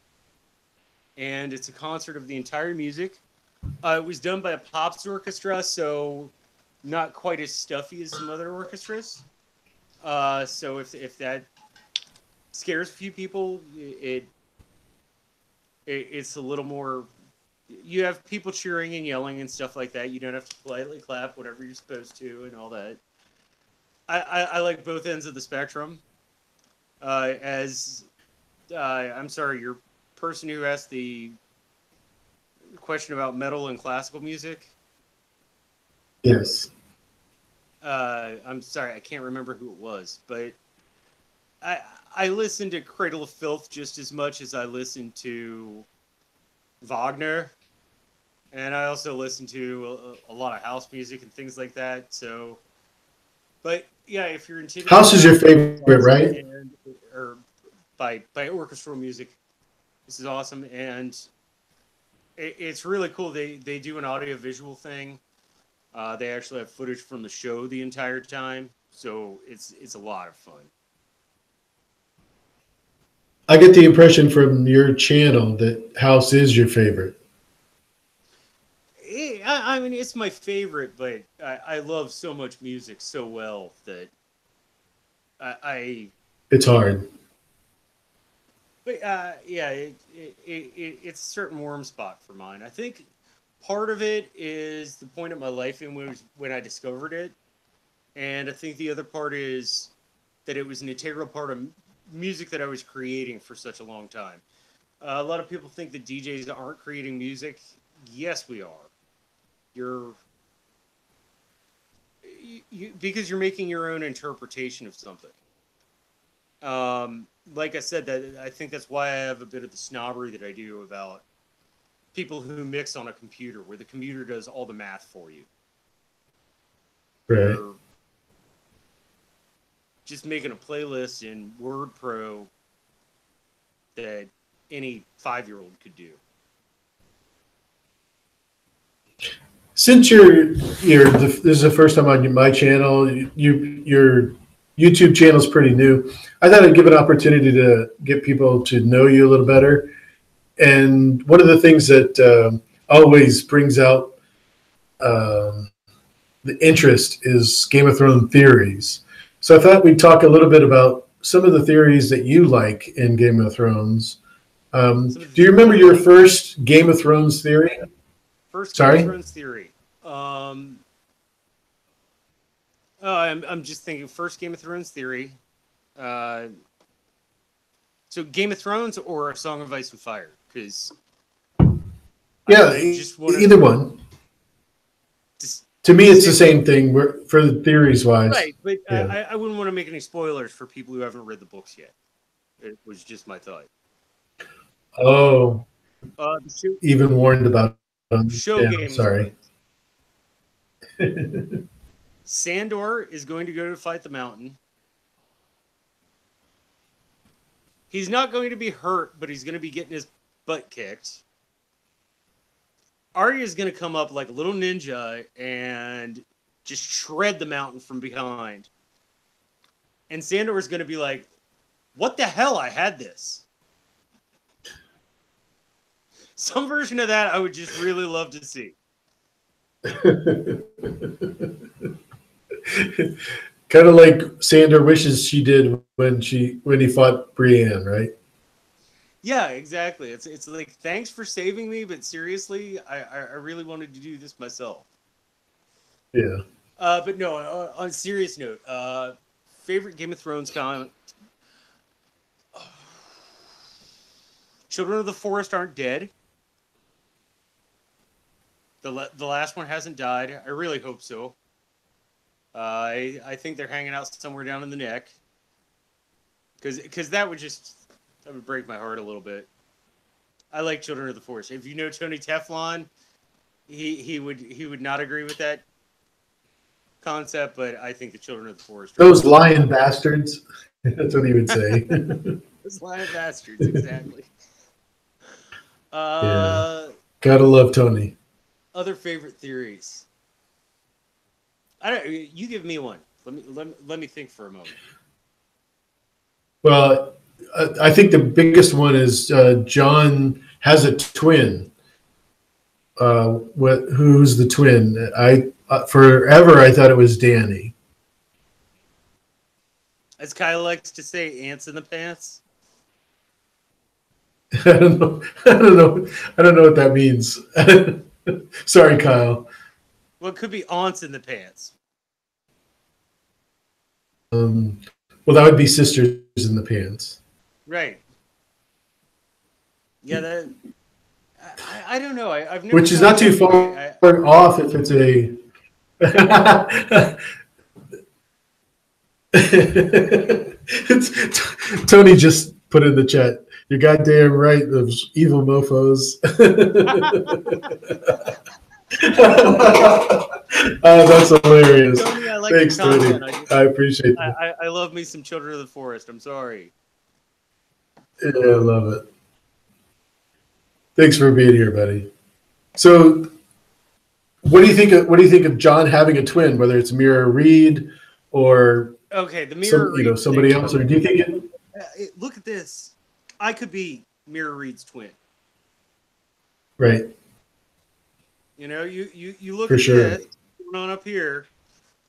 and it's a concert of the entire music. It was done by a pops orchestra, so not quite as stuffy as some other orchestras. So if that scares a few people, it's a little more. You have people cheering and yelling and stuff like that. You don't have to politely clap whatever you're supposed to and all that. I like both ends of the spectrum. I'm sorry, your person who asked the question about metal and classical music. Yes. I'm sorry, I can't remember who it was, but I I listen to Cradle of Filth just as much as I listen to Wagner, and I also listen to a lot of house music and things like that. So, but yeah, if you're intimidated House is by your this is favorite, awesome, right? and or by orchestral music, this is awesome, and it's really cool. They do an audio visual thing. They actually have footage from the show the entire time, so it's a lot of fun. I get the impression from your channel that House is your favorite. I mean, it's my favorite, but I love so much music so well that I It's hard. but yeah, it's a certain warm spot for mine. I think part of it is the point of my life in when I discovered it, and I think the other part is that it was an integral part of music that I was creating for such a long time. A lot of people think that DJs aren't creating music. Yes, we are. You're because you're making your own interpretation of something. Like I said, that I think that's why I have a bit of the snobbery that I do about people who mix on a computer, where the computer does all the math for you. Right. You're just making a playlist in Word Pro that any 5-year-old could do. Since this is the first time on my channel, your YouTube channel is pretty new. I thought I'd give an opportunity to get people to know you a little better. And one of the things that always brings out um, the interest is Game of Thrones theories. So I thought we'd talk a little bit about some of the theories that you like in Game of Thrones. Do you remember your first Game of Thrones theory? First Game of Sorry? Thrones theory. I'm just thinking first Game of Thrones theory. Uh, so Game of Thrones or A Song of Ice and Fire? Because Yeah, just either one. To me, it's the same thing for the theories wise. Right, but Yeah. I wouldn't want to make any spoilers for people who haven't read the books yet. It was just my thought. Oh, The show, even warned about show yeah, Game sorry. of Thrones. Sandor is going to go to fight the Mountain. He's not going to be hurt, but he's going to be getting his butt kicked. Arya is going to come up like a little ninja and just shred the Mountain from behind. And Sandor is going to be like, "What the hell? I had this." Some version of that I would just really love to see. Kind of like Sandor wishes she did when he fought Brienne, right? Yeah, exactly. It's like, thanks for saving me, but seriously, I really wanted to do this myself. Yeah. But no, on a serious note, favorite Game of Thrones comment. Children of the Forest aren't dead. The last one hasn't died. I really hope so. I think they're hanging out somewhere down in the neck. Because that would break my heart a little bit. I like Children of the Forest. If you know Tony Teflon, he would not agree with that concept, but I think the Children of the Forest. Those lion bastards. That's what he would say. Those lion bastards, exactly. Yeah. Gotta love Tony. Other favorite theories. I don't. You give me one. Let me think for a moment. Well, I think the biggest one is John has a twin. Who's the twin? Forever I thought it was Danny. As Kyle likes to say, ants in the pants. I don't know. I don't know what that means. Sorry, Kyle. Well, it could be aunts in the pants. Well, that would be sisters in the pants. Right. Yeah, that. I don't know. I've never. Which is not too far off if it's a. Tony just put in the chat. You're goddamn right, those evil mofos. That's hilarious. Tony, I like Thanks, the content. Tony. I appreciate that. I love me some Children of the Forest. I'm sorry. Yeah, I love it. Thanks for being here, buddy. So, what do you think? What do you think of John having a twin, whether it's Mira Reed or okay, the Mira Reed somebody else, or do you think look at this? I could be Mira Reed's twin. Right. You know, you look For at sure. this going on up here.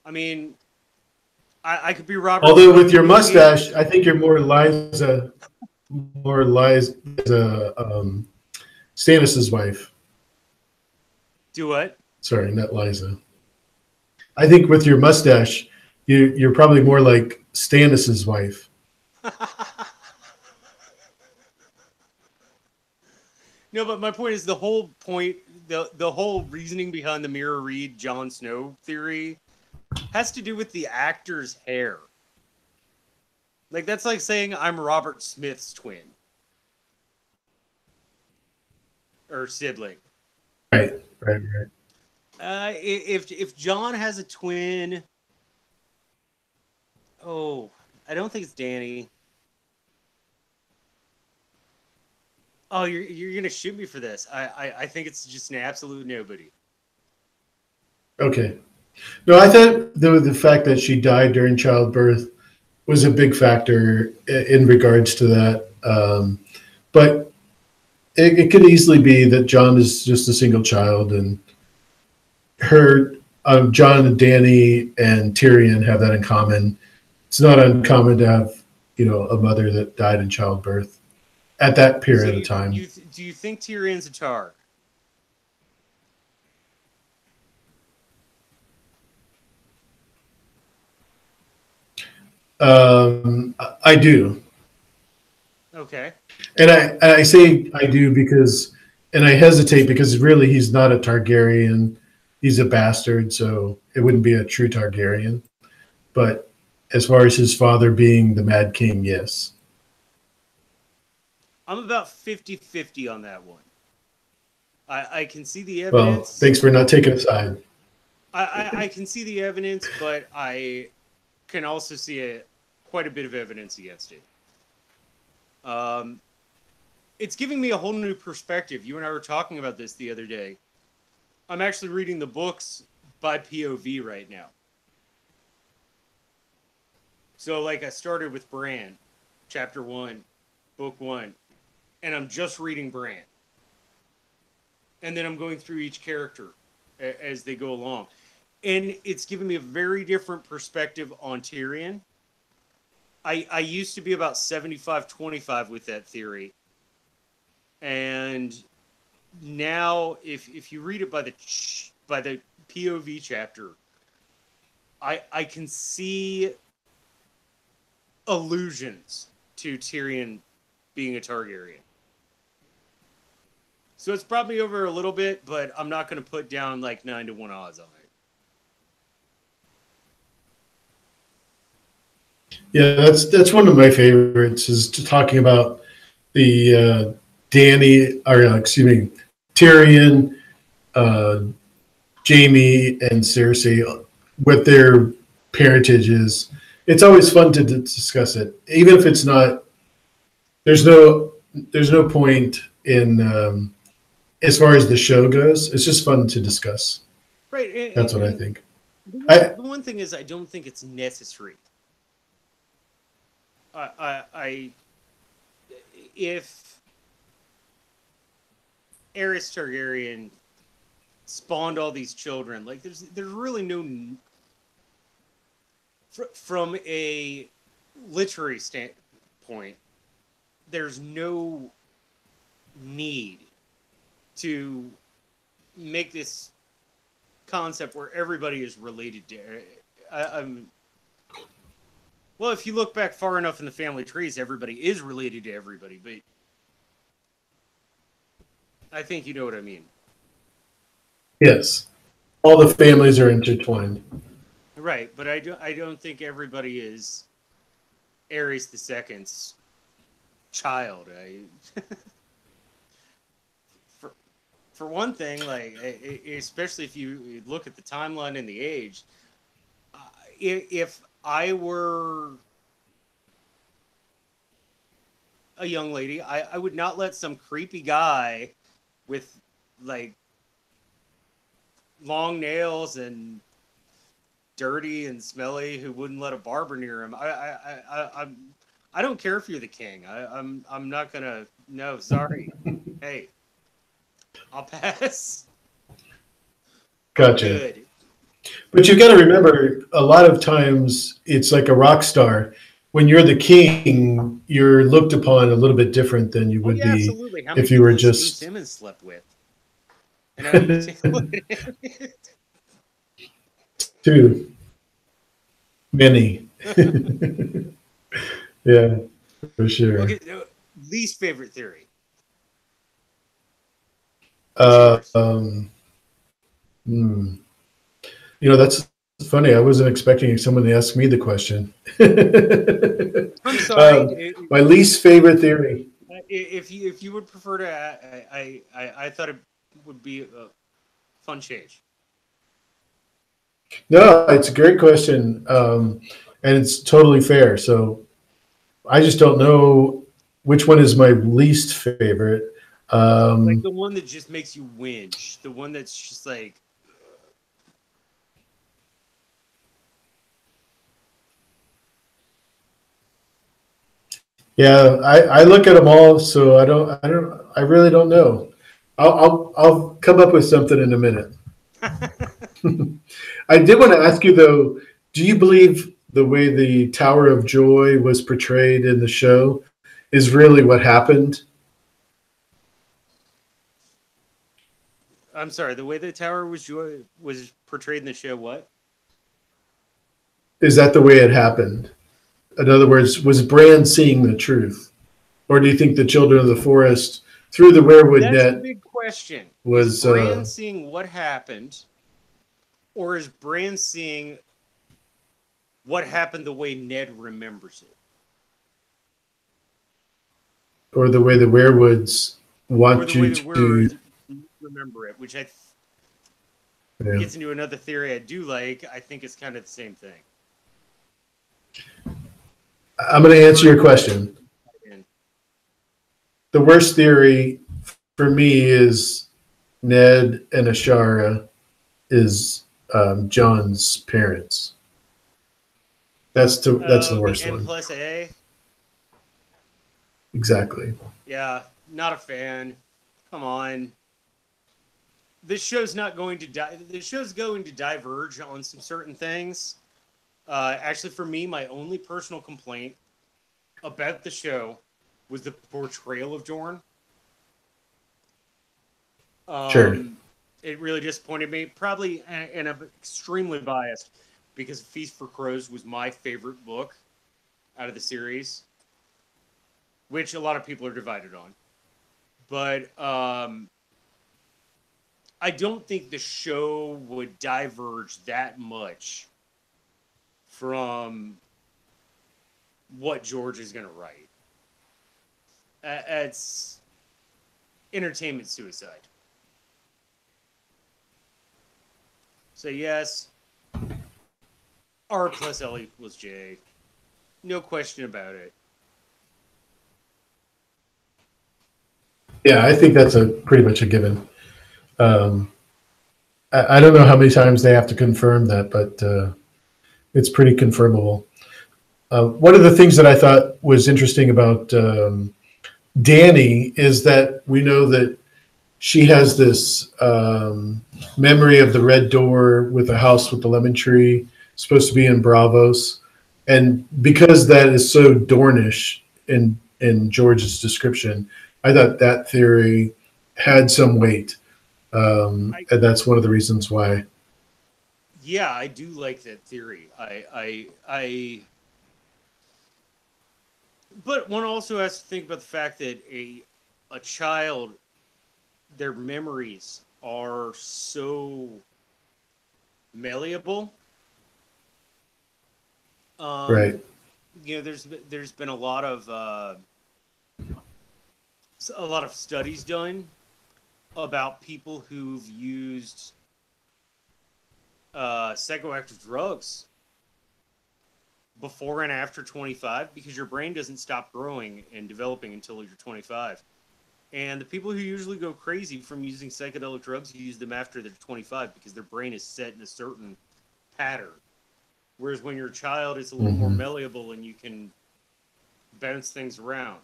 I mean, I could be Robert. Although with your mustache, I think you're more Liza Stannis's wife. Do what? Sorry, not Liza. I think with your mustache, you're probably more like Stannis's wife. No, but my point is the whole point, the whole reasoning behind the Mira Reed Jon Snow theory has to do with the actor's hair. Like, that's like saying I'm Robert Smith's twin. Or sibling. Right. If John has a twin, I don't think it's Danny. Oh, you're gonna shoot me for this. I think it's just an absolute nobody. Okay. No, I thought the fact that she died during childbirth was a big factor in regards to that. But it could easily be that John is just a single child, and John and Danny and Tyrion have that in common. It's not uncommon to have, a mother that died in childbirth at that period of time. Do you think Tyrion's a Tar? I do. Okay. And I say I do because, and I hesitate because really he's not a Targaryen. He's a bastard, so it wouldn't be a true Targaryen. But as far as his father being the Mad King, yes. I'm about 50-50 on that one. I can see the evidence. Well, thanks for not taking a side. I can see the evidence, but I can also see quite a bit of evidence against it. It's giving me a whole new perspective. You and I were talking about this the other day. I'm actually reading the books by POV right now. So, like, I started with Bran, chapter 1, book 1, and I'm just reading Bran. And then I'm going through each character as they go along. And it's given me a very different perspective on Tyrion. I used to be about 75-25 with that theory. And now, if you read it by the POV chapter, I can see allusions to Tyrion being a Targaryen. So it's probably over a little bit, but I'm not going to put down like 9-1 odds on it. Yeah, that's one of my favorites, is talking about the Tyrion, Jaime, and Cersei, what their parentage is. It's always fun to discuss it, even if it's not. There's no point in as far as the show goes. It's just fun to discuss. Right. That's what I think. The one thing is, I don't think it's necessary. If Aerys Targaryen spawned all these children, like there's really no, from a literary standpoint, there's no need to make this concept where everybody is related to. Well, if you look back far enough in the family trees, everybody is related to everybody. But I think you know what I mean. Yes. All the families are intertwined. Right, but I don't think everybody is Ares the Second's child. For for one thing, like especially if you look at the timeline and the age, uh, if I were a young lady, I would not let some creepy guy with like long nails and dirty and smelly who wouldn't let a barber near him. I don't care if you're the king. I'm not gonna. No, sorry. Hey, I'll pass. I'm Gotcha. good. But you got to remember, a lot of times it's like a rock star. When you're the king, you're looked upon a little bit different than you Oh would yeah, be absolutely. How many if you were people has Gene just Simmons slept with? And how you take too many. Yeah, for sure. Okay, least favorite theory. What's yours? Um, hmm. That's funny. I wasn't expecting someone to ask me the question. I'm sorry. My least favorite theory. If you would prefer to, I thought it would be a fun change. No, it's a great question, and it's totally fair. So I just don't know which one is my least favorite. Like Um, the one that just makes you whinge. The one that's just like, yeah, I look at them all, so I really don't know. I'll come up with something in a minute. I did want to ask you though, do you believe the way the Tower of Joy was portrayed in the show is really what happened? I'm sorry. The way the tower was portrayed in the show. What? Is that the way it happened? In other words, was Bran seeing the truth? Or do you think the children of the forest through the werewood That's the net big question. Is was Bran seeing what happened, or is Bran seeing what happened the way Ned remembers it, or the way the werewoods or the want way you the to? Weird remember it? Which Yeah. gets into another theory I do like. I think it's kind of the same thing. I'm going to answer your question. And The worst theory for me is Ned and Ashara is John's parents. That's the oh, the worst N one. plus A. Exactly. Yeah, not a fan. Come on. This show's not going to This show's going to diverge on some certain things. Actually, for me, my only personal complaint about the show was the portrayal of Jorn. Sure. It really disappointed me. Probably, and I'm extremely biased because Feast for Crows was my favorite book out of the series, which a lot of people are divided on. But I don't think the show would diverge that much from what George is going to write. It's entertainment suicide. So yes, R plus L equals J. No question about it. Yeah, I think that's a pretty much a given. Um, I don't know how many times they have to confirm that, but it's pretty confirmable. One of the things that I thought was interesting about Danny is that we know that she has this memory of the red door with the house with the lemon tree, supposed to be in Bravos, and because that is so Dornish in George's description, I thought that theory had some weight, and that's one of the reasons why. Yeah, I do like that theory. But one also has to think about the fact that a child their memories are so malleable. Right. You know, there's been a lot of studies done about people who've used psychoactive drugs before and after 25, because your brain doesn't stop growing and developing until you're 25. And the people who usually go crazy from using psychedelic drugs use them after they're 25 because their brain is set in a certain pattern. Whereas when you're a child, it's a little more malleable and you can bounce things around.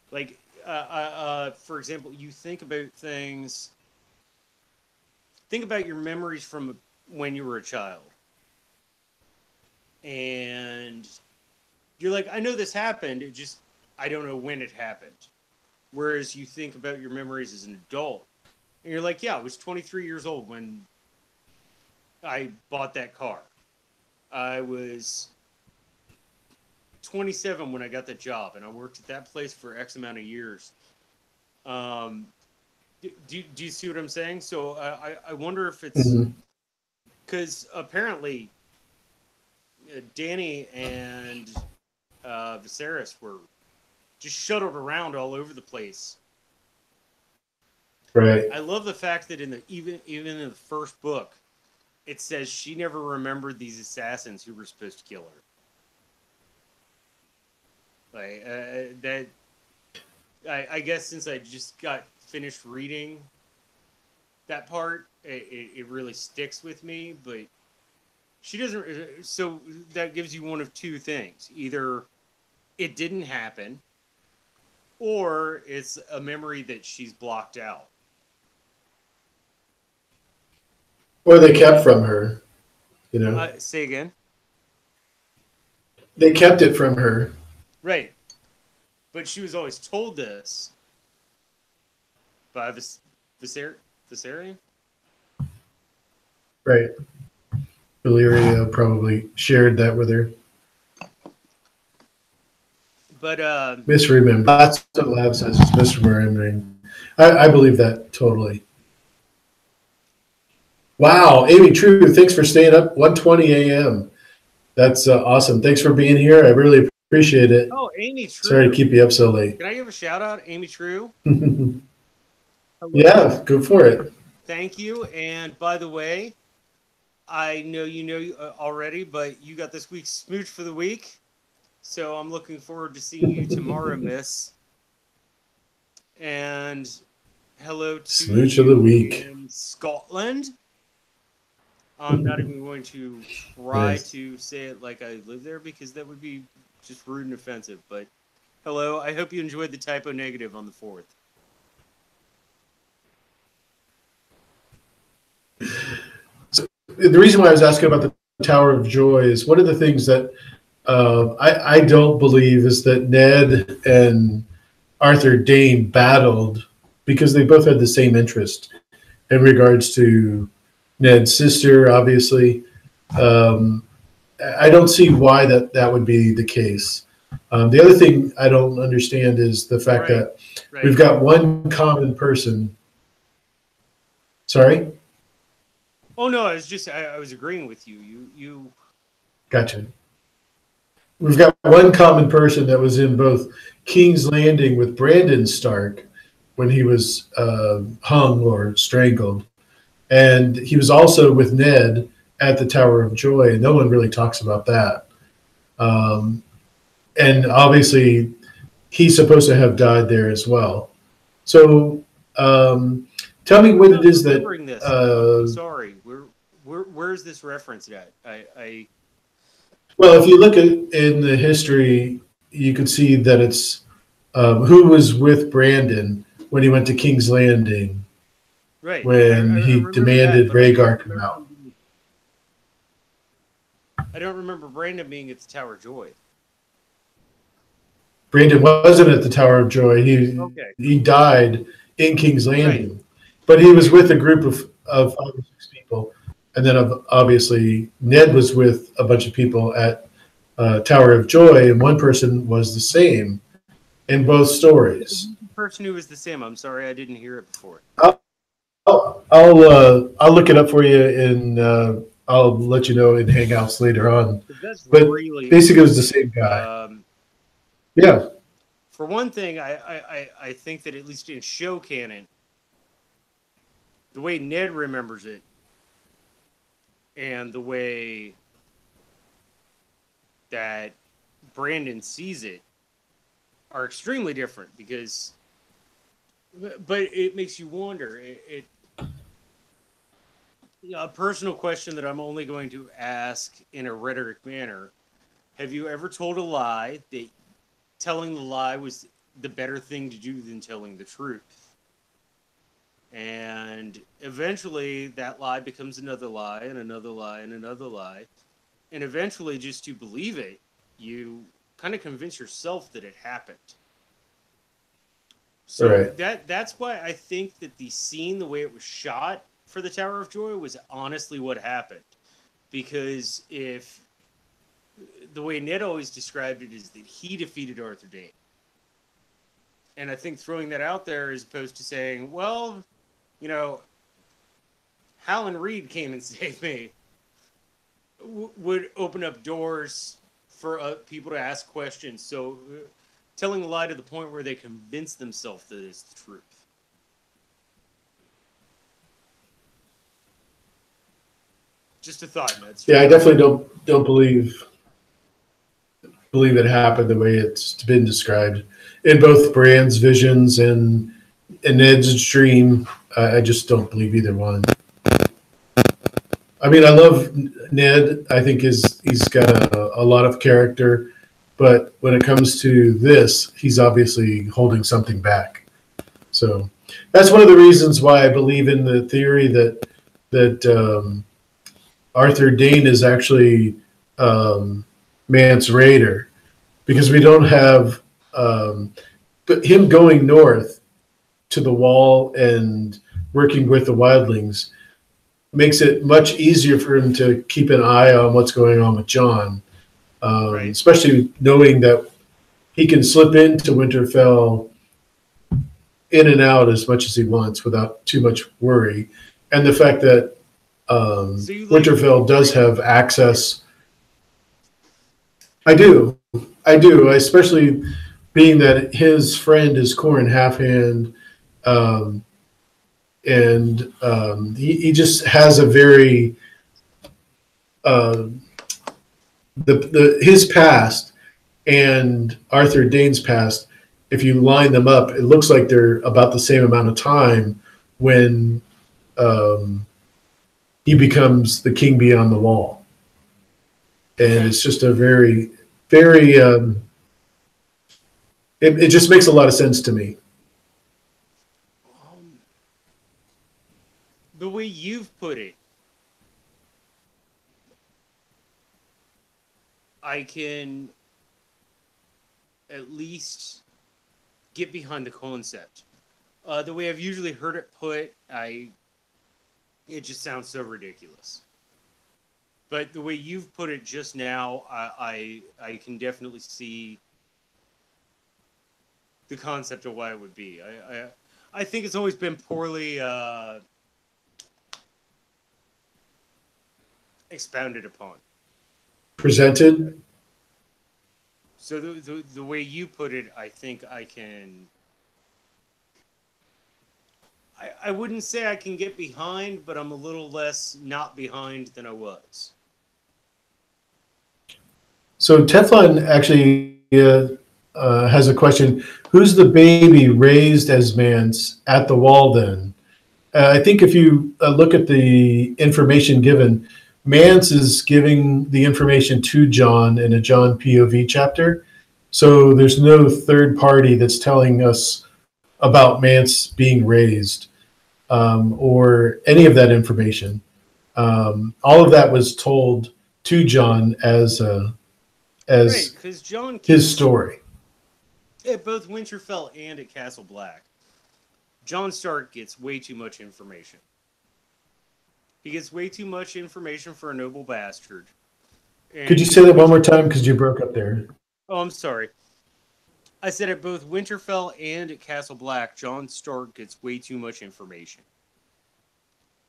Like, for example, you think about things. Think about your memories from when you were a child. And you're like, I know this happened. I don't know when it happened. Whereas you think about your memories as an adult. And you're like, yeah, I was 23 years old when I bought that car. I was 27 when I got the job, and I worked at that place for X amount of years. Do you see what I'm saying? So I wonder if it's because apparently Danny and Viserys were just shuttled around all over the place. Right. I love the fact that even in the first book, it says she never remembered these assassins who were supposed to kill her. Like that. I guess since I just got finished reading that part, it really sticks with me. But she doesn't. So that gives you one of two things: either it didn't happen, or it's a memory that she's blocked out. Or they kept from her, you know. Say again. They kept it from her. Right. But she was always told this by Viserion? Right. Valyria probably shared that with her. But misremembering. That's what Lab says, is misremembering. I believe that totally. Wow, Amy True, thanks for staying up 1:20 a.m. That's awesome. Thanks for being here. I really appreciate it. Oh, Amy True. Sorry to keep you up so late. Can I give a shout out, Amy True? Yeah, go for it. Thank you. And by the way, I know you know already, but you got this week's smooch for the week. So I'm looking forward to seeing you tomorrow, miss. And hello to Smooch of the week in Scotland. I'm not even going to try to say it like I live there because that would be just rude and offensive. But hello, I hope you enjoyed the typo negative on the 4th. So the reason why I was asking about the Tower of Joy is one of the things that I don't believe is that Ned and Arthur Dayne battled because they both had the same interest in regards to Ned's sister, obviously. I don't see why that would be the case. The other thing I don't understand is the fact that we've got one common person. Sorry? Oh, no, I was agreeing with you. You. Gotcha. We've got one common person that was in both King's Landing with Brandon Stark when he was hung or strangled. And he was also with Ned at the Tower of Joy, and no one really talks about that. And obviously, he's supposed to have died there as well. So tell me what it is that... I'm sorry. Where's this reference at? Well, if you look at in the history, you could see that it's who was with Brandon when he went to King's Landing. Right. When he demanded Rhaegar come out. I don't remember Brandon being at the Tower of Joy. Brandon wasn't at the Tower of Joy. He died in King's Landing. Right. But he was with a group of 5 or 6 people. And then obviously Ned was with a bunch of people at Tower of Joy, and one person was the same in both stories. The person who was the same, I'm sorry, I didn't hear it before. I'll look it up for you, and I'll let you know in Hangouts later on. That's But really basically, it was the interesting. same guy. Yeah, For one thing, I think that at least in show canon, the way Ned remembers it and the way that Brandon sees it are extremely different because, but it makes you wonder. A personal question that I'm only going to ask in a rhetoric manner. Have you ever told a lie that telling the lie was the better thing to do than telling the truth? And eventually that lie becomes another lie and another lie and another lie. And eventually, just to believe it, you kind of convince yourself that it happened. So right. that's why I think that the scene, the way it was shot for the Tower of Joy, was honestly what happened. Because if the way Ned always described it is that he defeated Arthur Dane. And I think throwing that out there as opposed to saying, well, you know, Hal and Reed came and saved me, would open up doors for people to ask questions. So telling a lie to the point where they convince themselves that it's the truth. Just a thought, Ned. Yeah, I definitely don't believe it happened the way it's been described in both Brand's visions and Ned's dream. I just don't believe either one. I mean, I love Ned. I think he's got a lot of character, but when it comes to this, he's obviously holding something back. So that's one of the reasons why I believe in the theory that Arthur Dane is actually Mance Raider, because we don't have but him going north to the wall and working with the wildlings makes it much easier for him to keep an eye on what's going on with John, Right. especially knowing that he can slip into Winterfell in and out as much as he wants without too much worry. And the fact that Winterfell does have access. I do. I do, especially being that his friend is Corin Halfhand, um, and he just has a very uh, his past and Arthur Dane's past. If you line them up, it looks like they're about the same amount of time when he becomes the king beyond the wall, and it's just a very, very. It just makes a lot of sense to me. The way you've put it, I can at least get behind the concept. The way I've usually heard it put, it just sounds so ridiculous. But the way you've put it just now, I can definitely see the concept of why it would be. I think it's always been poorly expounded upon. Presented. So the way you put it, I think I can. I wouldn't say I can get behind, but I'm a little less not behind than I was. So Teflon actually has a question. Who's the baby raised as Mance at the wall then? I think if you look at the information given, Mance is giving the information to John in a John POV chapter. So there's no third party that's telling us about Mance being raised or any of that information. All of that was told to John as Right, because John his story. At both Winterfell and at Castle Black, John Stark gets way too much information. He gets way too much information for a noble bastard. And could you say that one more time, because you broke up there? Oh, I'm sorry. I said at both Winterfell and at Castle Black, John Stark gets way too much information.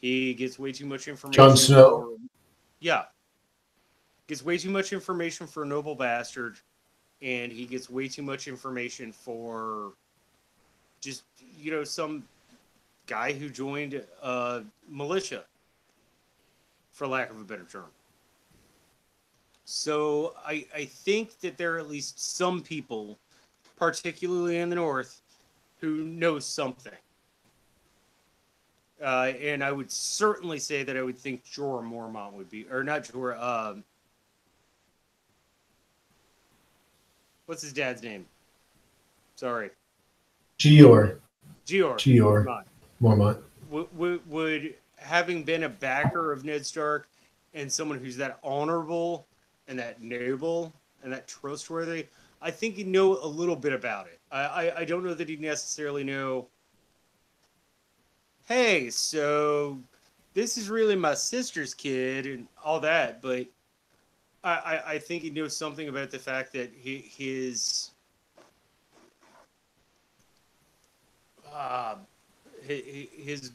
He gets way too much information. Jon Snow. Yeah. Gets way too much information for a noble bastard, and he gets way too much information for just, some guy who joined militia, for lack of a better term. So I think that there are at least some people, particularly in the North, who know something. And I would certainly say that I would think Jorah Mormont would be, or not Jorah, what's his dad's name? Sorry. Jeor Mormont. Mormont. Would, having been a backer of Ned Stark and someone who's that honorable and that noble and that trustworthy, I think he'd know a little bit about it. I don't know that he'd necessarily know, hey, so this is really my sister's kid and all that, but I think he knows something about the fact that his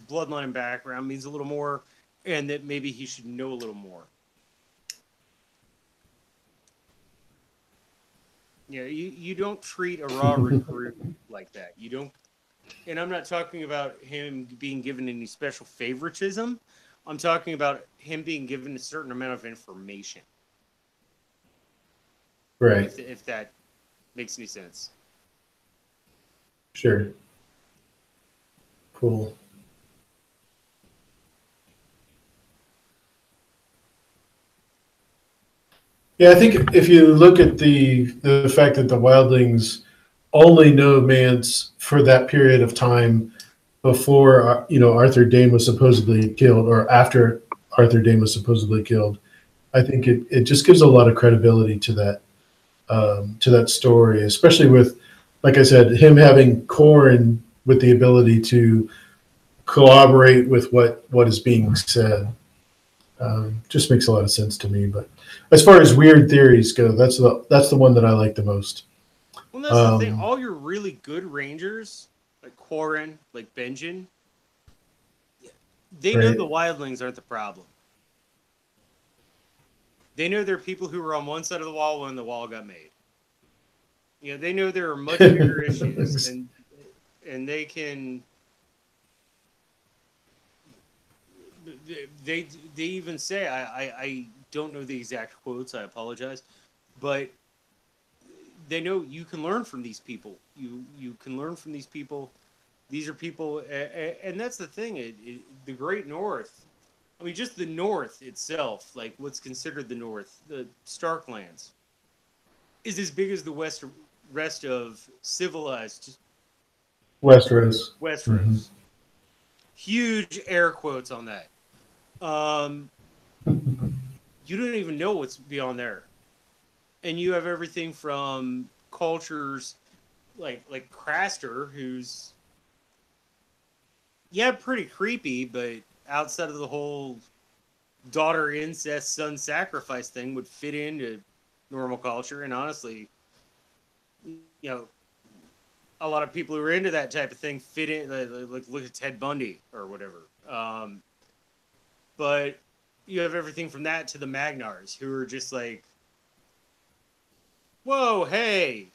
bloodline background means a little more, and that maybe he should know a little more. Yeah, you don't treat a raw recruit like that. You don't, and I'm not talking about him being given any special favoritism. I'm talking about him being given a certain amount of information. Right. If that makes any sense. Sure. Cool. Yeah, I think if you look at the fact that the wildlings only know Mance for that period of time before Arthur Dayne was supposedly killed, or after Arthur Dayne was supposedly killed, I think it just gives a lot of credibility to that story, especially with, like I said, him having Corran with the ability to corroborate with what is being said. Just makes a lot of sense to me. But as far as weird theories go, that's the one that I like the most. Well, that's the thing. All your really good rangers, like Corran, like Benjen, they know the wildlings aren't the problem. They know there are people who were on one side of the wall when the wall got made. They know there are much bigger issues, and they can. They even say, I don't know the exact quotes, I apologize, but they know you can learn from these people. You can learn from these people. These are people, and that's the thing. The Great North, I mean, just the North itself, like what's considered the North, the Starklands, is as big as the rest of civilized Westeros. Mm-hmm. Huge air quotes on that. You don't even know what's beyond there, and you have everything from cultures like Craster, who's pretty creepy, but outside of the whole daughter incest, son sacrifice thing, would fit into normal culture. And honestly, a lot of people who are into that type of thing fit in. Like look at Ted Bundy or whatever. But you have everything from that to the Magnars, who are just like, whoa, hey,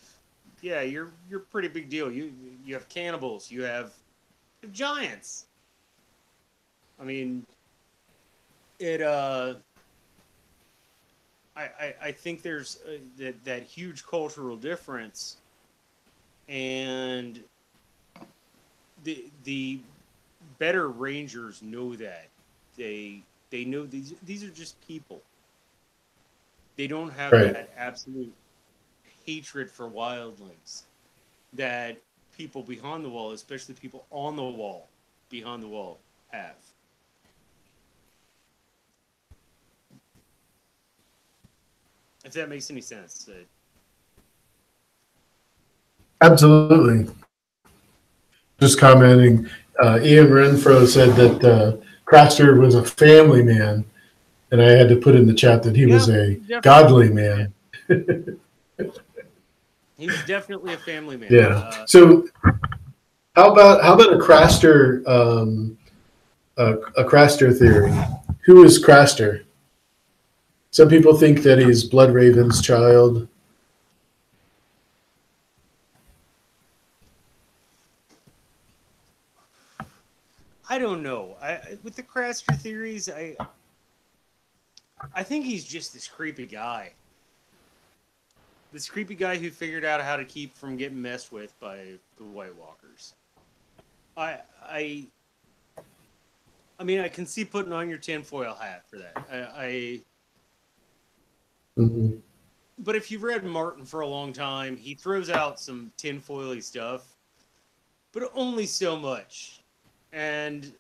yeah, you're a pretty big deal. You have cannibals, you have giants. I mean, I think there's that huge cultural difference, and the better rangers know that. They know these are just people. They don't have that absolute hatred for wildlings that people behind the wall, especially people on the wall, behind the wall, have. If that makes any sense. Absolutely. Just commenting, Ian Renfro said that Craster was a family man, and I had to put in the chat that he was a godly man. He was definitely a family man. Yeah. So how about a Craster a Craster theory. Who is Craster? Some people think that he's Bloodraven's child. I don't know. With the Craster theories, I think he's just this creepy guy. This creepy guy who figured out how to keep from getting messed with by the White Walkers. I mean, I can see putting on your tinfoil hat for that. Mhm. But if you've read Martin for a long time, he throws out some tinfoily stuff, but only so much. And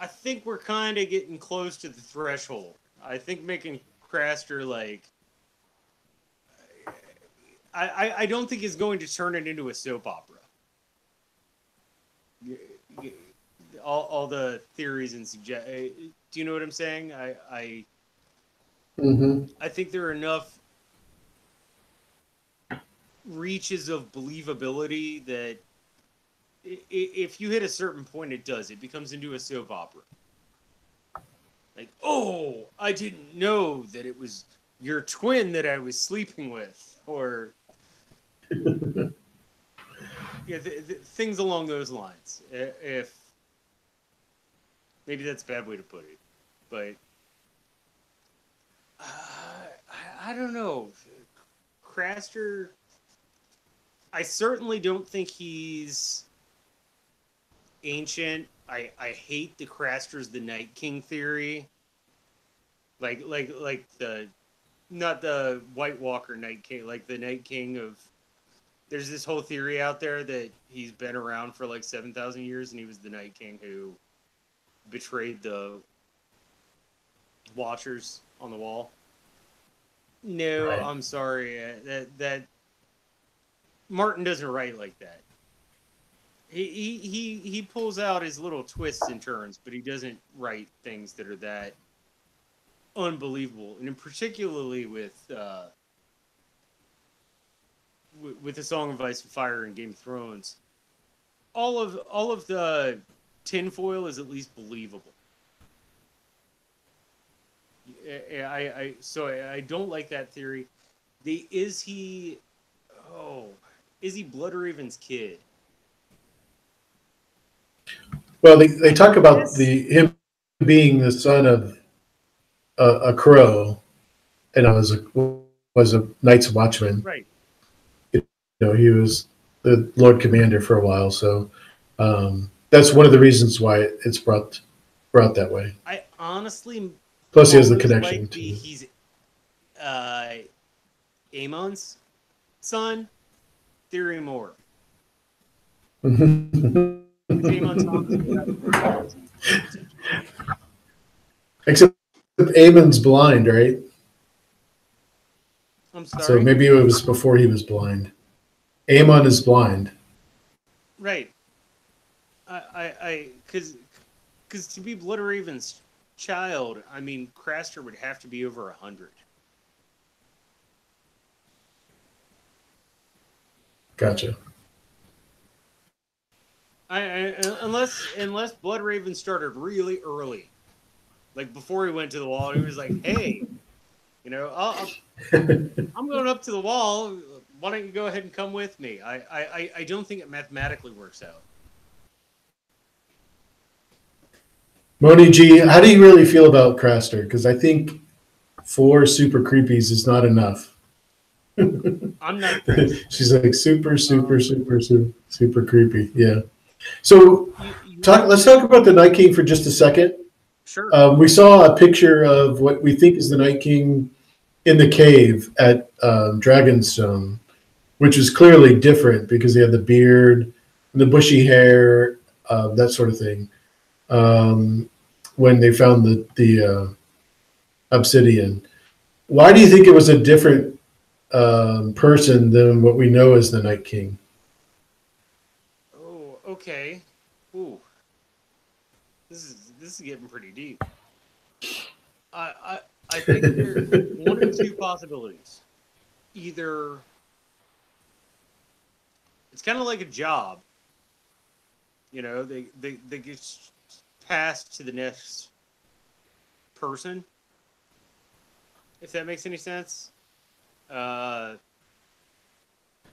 I think we're kind of getting close to the threshold. I think making Craster like I don't think he's going to turn it into a soap opera. All the theories and suggest. Do you know what I'm saying? Mm-hmm. I think there are enough reaches of believability that if you hit a certain point, it does. It becomes into a soap opera. Like, oh, I didn't know that it was your twin that I was sleeping with, or yeah, things along those lines. If maybe that's a bad way to put it, but I don't know. Craster, I certainly don't think he's ancient. I hate the Craster's the Night King theory. Like the not the White Walker Night King, like the Night King of. There's this whole theory out there that he's been around for like 7,000 years, and he was the Night King who betrayed the Watchers on the Wall. No, Right. I'm sorry. That Martin doesn't write like that. He pulls out his little twists and turns, but he doesn't write things that are that unbelievable. And in particularly with the Song of Ice and Fire and Game of Thrones, all of the tinfoil is at least believable. I don't like that theory. Is he Bloodraven's kid? Well, they talk about him being the son of a crow, and I was a Night's Watchman. Right. You know, he was the Lord Commander for a while, so that's one of the reasons why it's brought that way. I honestly Plus, he has the almost connection like to. he's Amon's son. Theory more. Amon's not Except Amon's blind, right? I'm sorry. So maybe it was before he was blind. Amon is blind. Right. Because to be Bloodraven's child, I mean, Craster would have to be over 100. Gotcha. Unless Bloodraven started really early, like before he went to the wall, he was like, "Hey, you know, I'm going up to the wall. Why don't you go ahead and come with me?" I don't think it mathematically works out. Moni G, how do you really feel about Craster? Because I think 4 super creepies is not enough. I'm not. She's like super creepy. Yeah. So let's talk about the Night King for just a second. Sure. We saw a picture of what we think is the Night King in the cave at Dragonstone, which is clearly different because he had the beard, and the bushy hair, that sort of thing. When they found the obsidian, why do you think it was a different person than what we know as the Night King? Oh, okay. Ooh, this is getting pretty deep. I think there's one of two possibilities. Either it's kind of like a job, you know, they get pass to the next person, if that makes any sense. You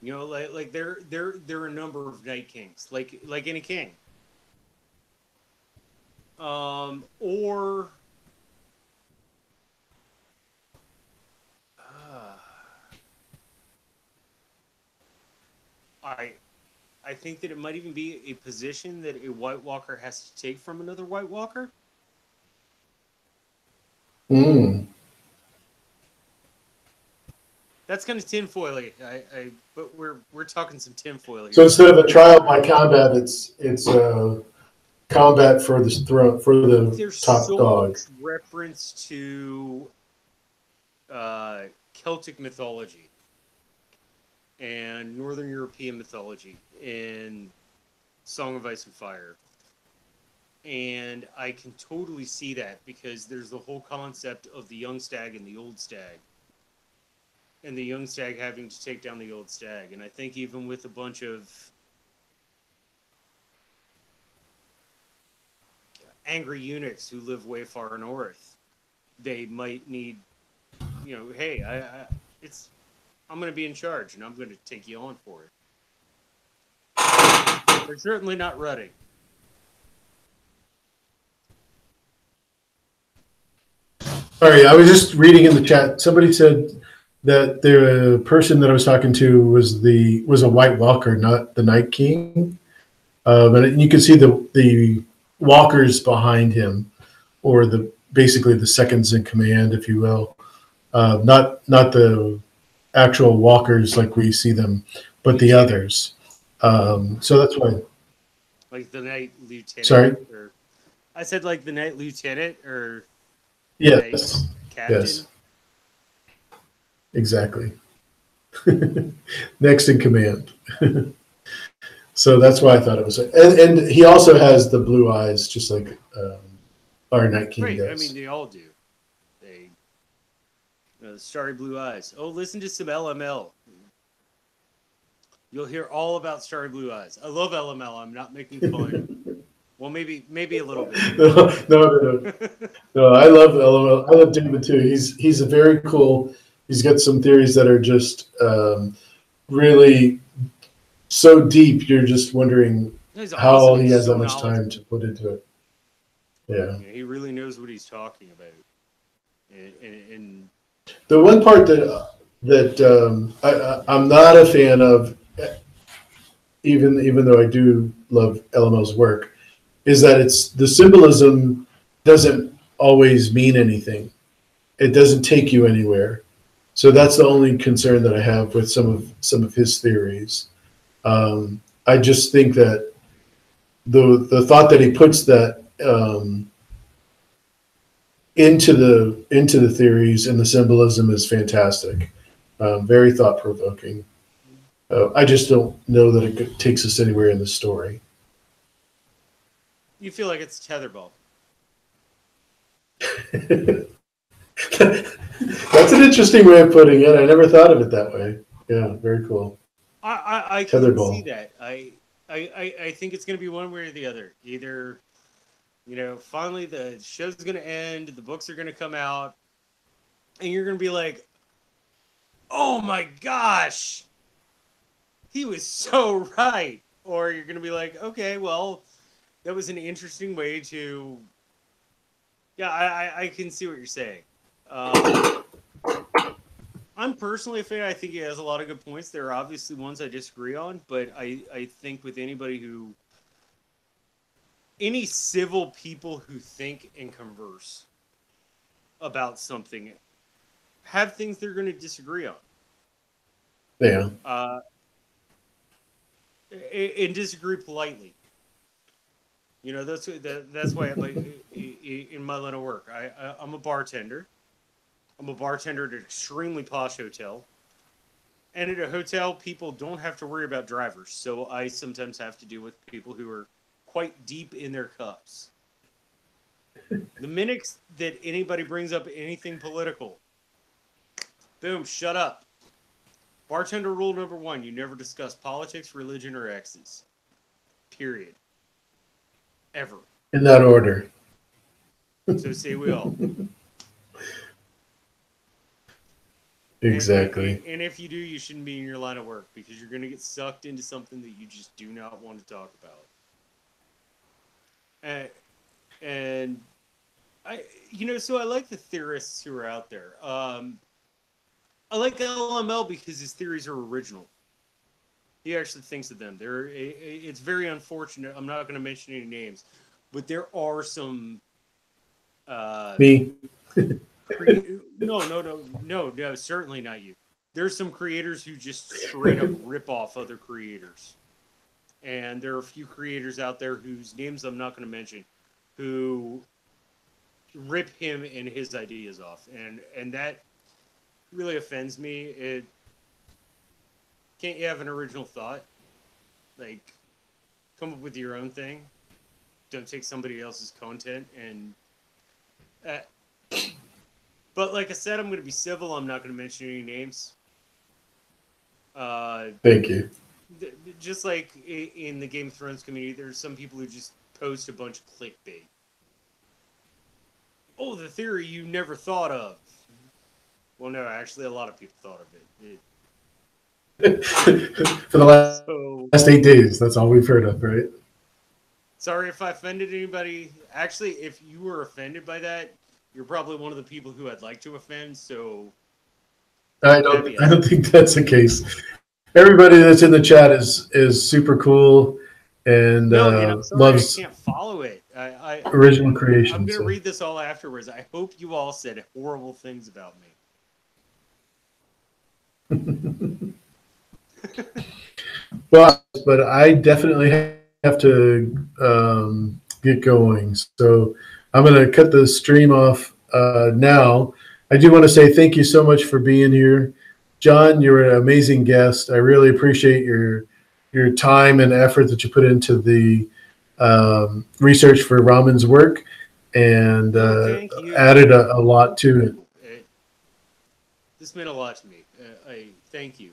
know, like there are a number of Night Kings, like any king. Or I I think that it might even be a position that a White Walker has to take from another White Walker. Mm. That's kind of tinfoily. But we're talking some tinfoil here. So instead of a trial by combat, it's combat for the throne, for the There's top so dog. much reference to Celtic mythology and Northern European mythology in Song of Ice and Fire. And I can totally see that because there's the whole concept of the young stag and the old stag. And the young stag having to take down the old stag. And I think even with a bunch of angry eunuchs who live way far north, they might need, you know, hey, I'm going to be in charge and I'm going to take you on for it. They're certainly not rutting. Sorry, I was just reading in the chat. Somebody said that the person that I was talking to was a White Walker, not the Night King. But you can see the walkers behind him, or basically the seconds in command, if you will. Not the actual walkers like we see them, but the others. So that's why. Like the Knight Lieutenant. Sorry? Or, I said like the Knight Lieutenant or Yes. Captain. Yes. Exactly. Next in command. So that's why I thought it was. And he also has the blue eyes, just like our Night King does. I mean, they all do. They, the starry blue eyes. Oh, listen to some LML. You'll hear all about starry blue eyes. I love LML. I'm not making fun. Well, maybe a little bit. No. I love LML. I love David too. He's a very cool. He's got some theories that are just really so deep. You're just wondering how he has that much time to put into it. Yeah. He really knows what he's talking about. And the one part that I'm not a fan of, even though I do love LML's work, is that the symbolism doesn't always mean anything. It doesn't take you anywhere. So that's the only concern that I have with some of his theories. I just think that the thought that he puts that into the theories and the symbolism is fantastic, very thought provoking. I just don't know that it takes us anywhere in the story. You feel like it's tetherball. That's an interesting way of putting it. I never thought of it that way. Yeah, very cool. I can see that. I think it's going to be one way or the other. Either, you know, finally the show's going to end, the books are going to come out, and you're going to be like, oh my gosh, he was so right. Or you're going to be like, okay, well, that was an interesting way to... Yeah, I can see what you're saying. I'm personally a fan. I think he has a lot of good points. There are obviously ones I disagree on, but I think with any civil people who think and converse about something have things they're going to disagree on. Yeah. And disagree politely. You know, that's why in my line of work, I'm a bartender. I'm a bartender at an extremely posh hotel. And at a hotel, people don't have to worry about drivers. So I sometimes have to deal with people who are quite deep in their cups. The minute that anybody brings up anything political, boom, shut up. Bartender rule number 1, you never discuss politics, religion, or exes. Period. Ever. In that order. So say we all. Exactly. And if you do, you shouldn't be in your line of work because you're going to get sucked into something that you just do not want to talk about. And so I like the theorists who are out there. I like LML because his theories are original. He actually thinks of them. It's very unfortunate. I'm not going to mention any names, but there are some. Me. No, certainly not you. There's some creators who just straight up rip off other creators. And there are a few creators out there whose names I'm not going to mention who rip him and his ideas off. And that really offends me. Can't you have an original thought? Like, come up with your own thing. Don't take somebody else's content and... But like I said, I'm going to be civil. I'm not going to mention any names. Thank you. Just like in the Game of Thrones community, there's some people who just post a bunch of clickbait. Oh, the theory you never thought of. Well, no, actually, a lot of people thought of it. For the last 8 days, that's all we've heard of, right? Sorry if I offended anybody. Actually, if you were offended by that, you're probably one of the people who I'd like to offend. So I don't think that's the case. Everybody that's in the chat is super cool and I'm sorry, loves. I can't follow it. I original creation. I'm gonna read this all afterwards. I hope you all said horrible things about me. Well, but I definitely have to get going, so I'm going to cut the stream off now. I do want to say thank you so much for being here, John. You're an amazing guest. I really appreciate your time and effort that you put into the research for Raman's work, and added a lot to it. This meant a lot to me. I thank you.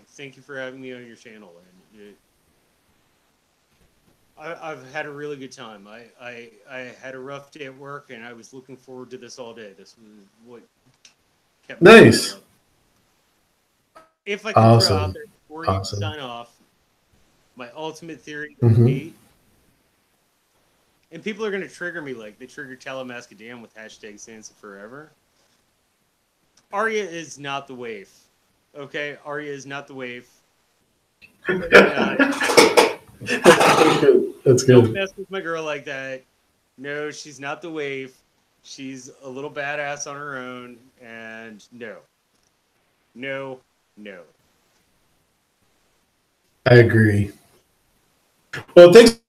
Thank you for having me on your channel. And I've had a really good time. I had a rough day at work, and I was looking forward to this all day. This was what kept me nice. up. If I could throw out there before you sign off, my ultimate theory would be, and people are going to trigger me like they triggered Talamascadam with hashtag Sansa Forever. Arya is not the waif. Okay? Arya is not the waif. That's good. Don't mess with my girl like that. No, she's not the waif. She's a little badass on her own. And no. I agree. Well, thanks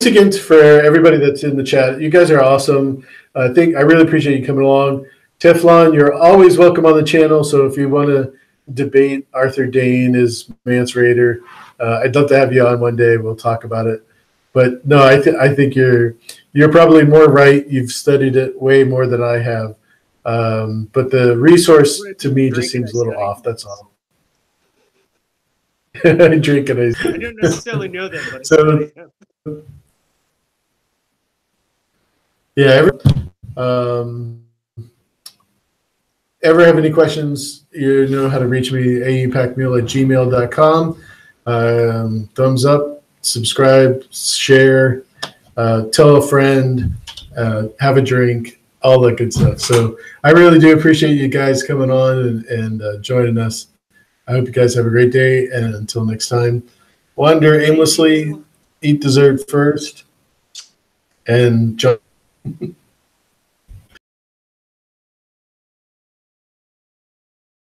again for everybody that's in the chat. You guys are awesome. I really appreciate you coming along. Teflon, you're always welcome on the channel. So if you want to debate Arthur Dane as Mance Raider, I'd love to have you on one day. We'll talk about it. But no, I think you're probably more right. You've studied it way more than I have. But the resource to me just seems a little off. That's all. I drink it. I don't necessarily know that, but so yeah. Ever have any questions? You know how to reach me. aupackmule@gmail.com. Thumbs up, subscribe, share, tell a friend, have a drink, all that good stuff. So I really do appreciate you guys coming on and joining us. I hope you guys have a great day, and until next time, wander aimlessly, eat dessert first, and jump.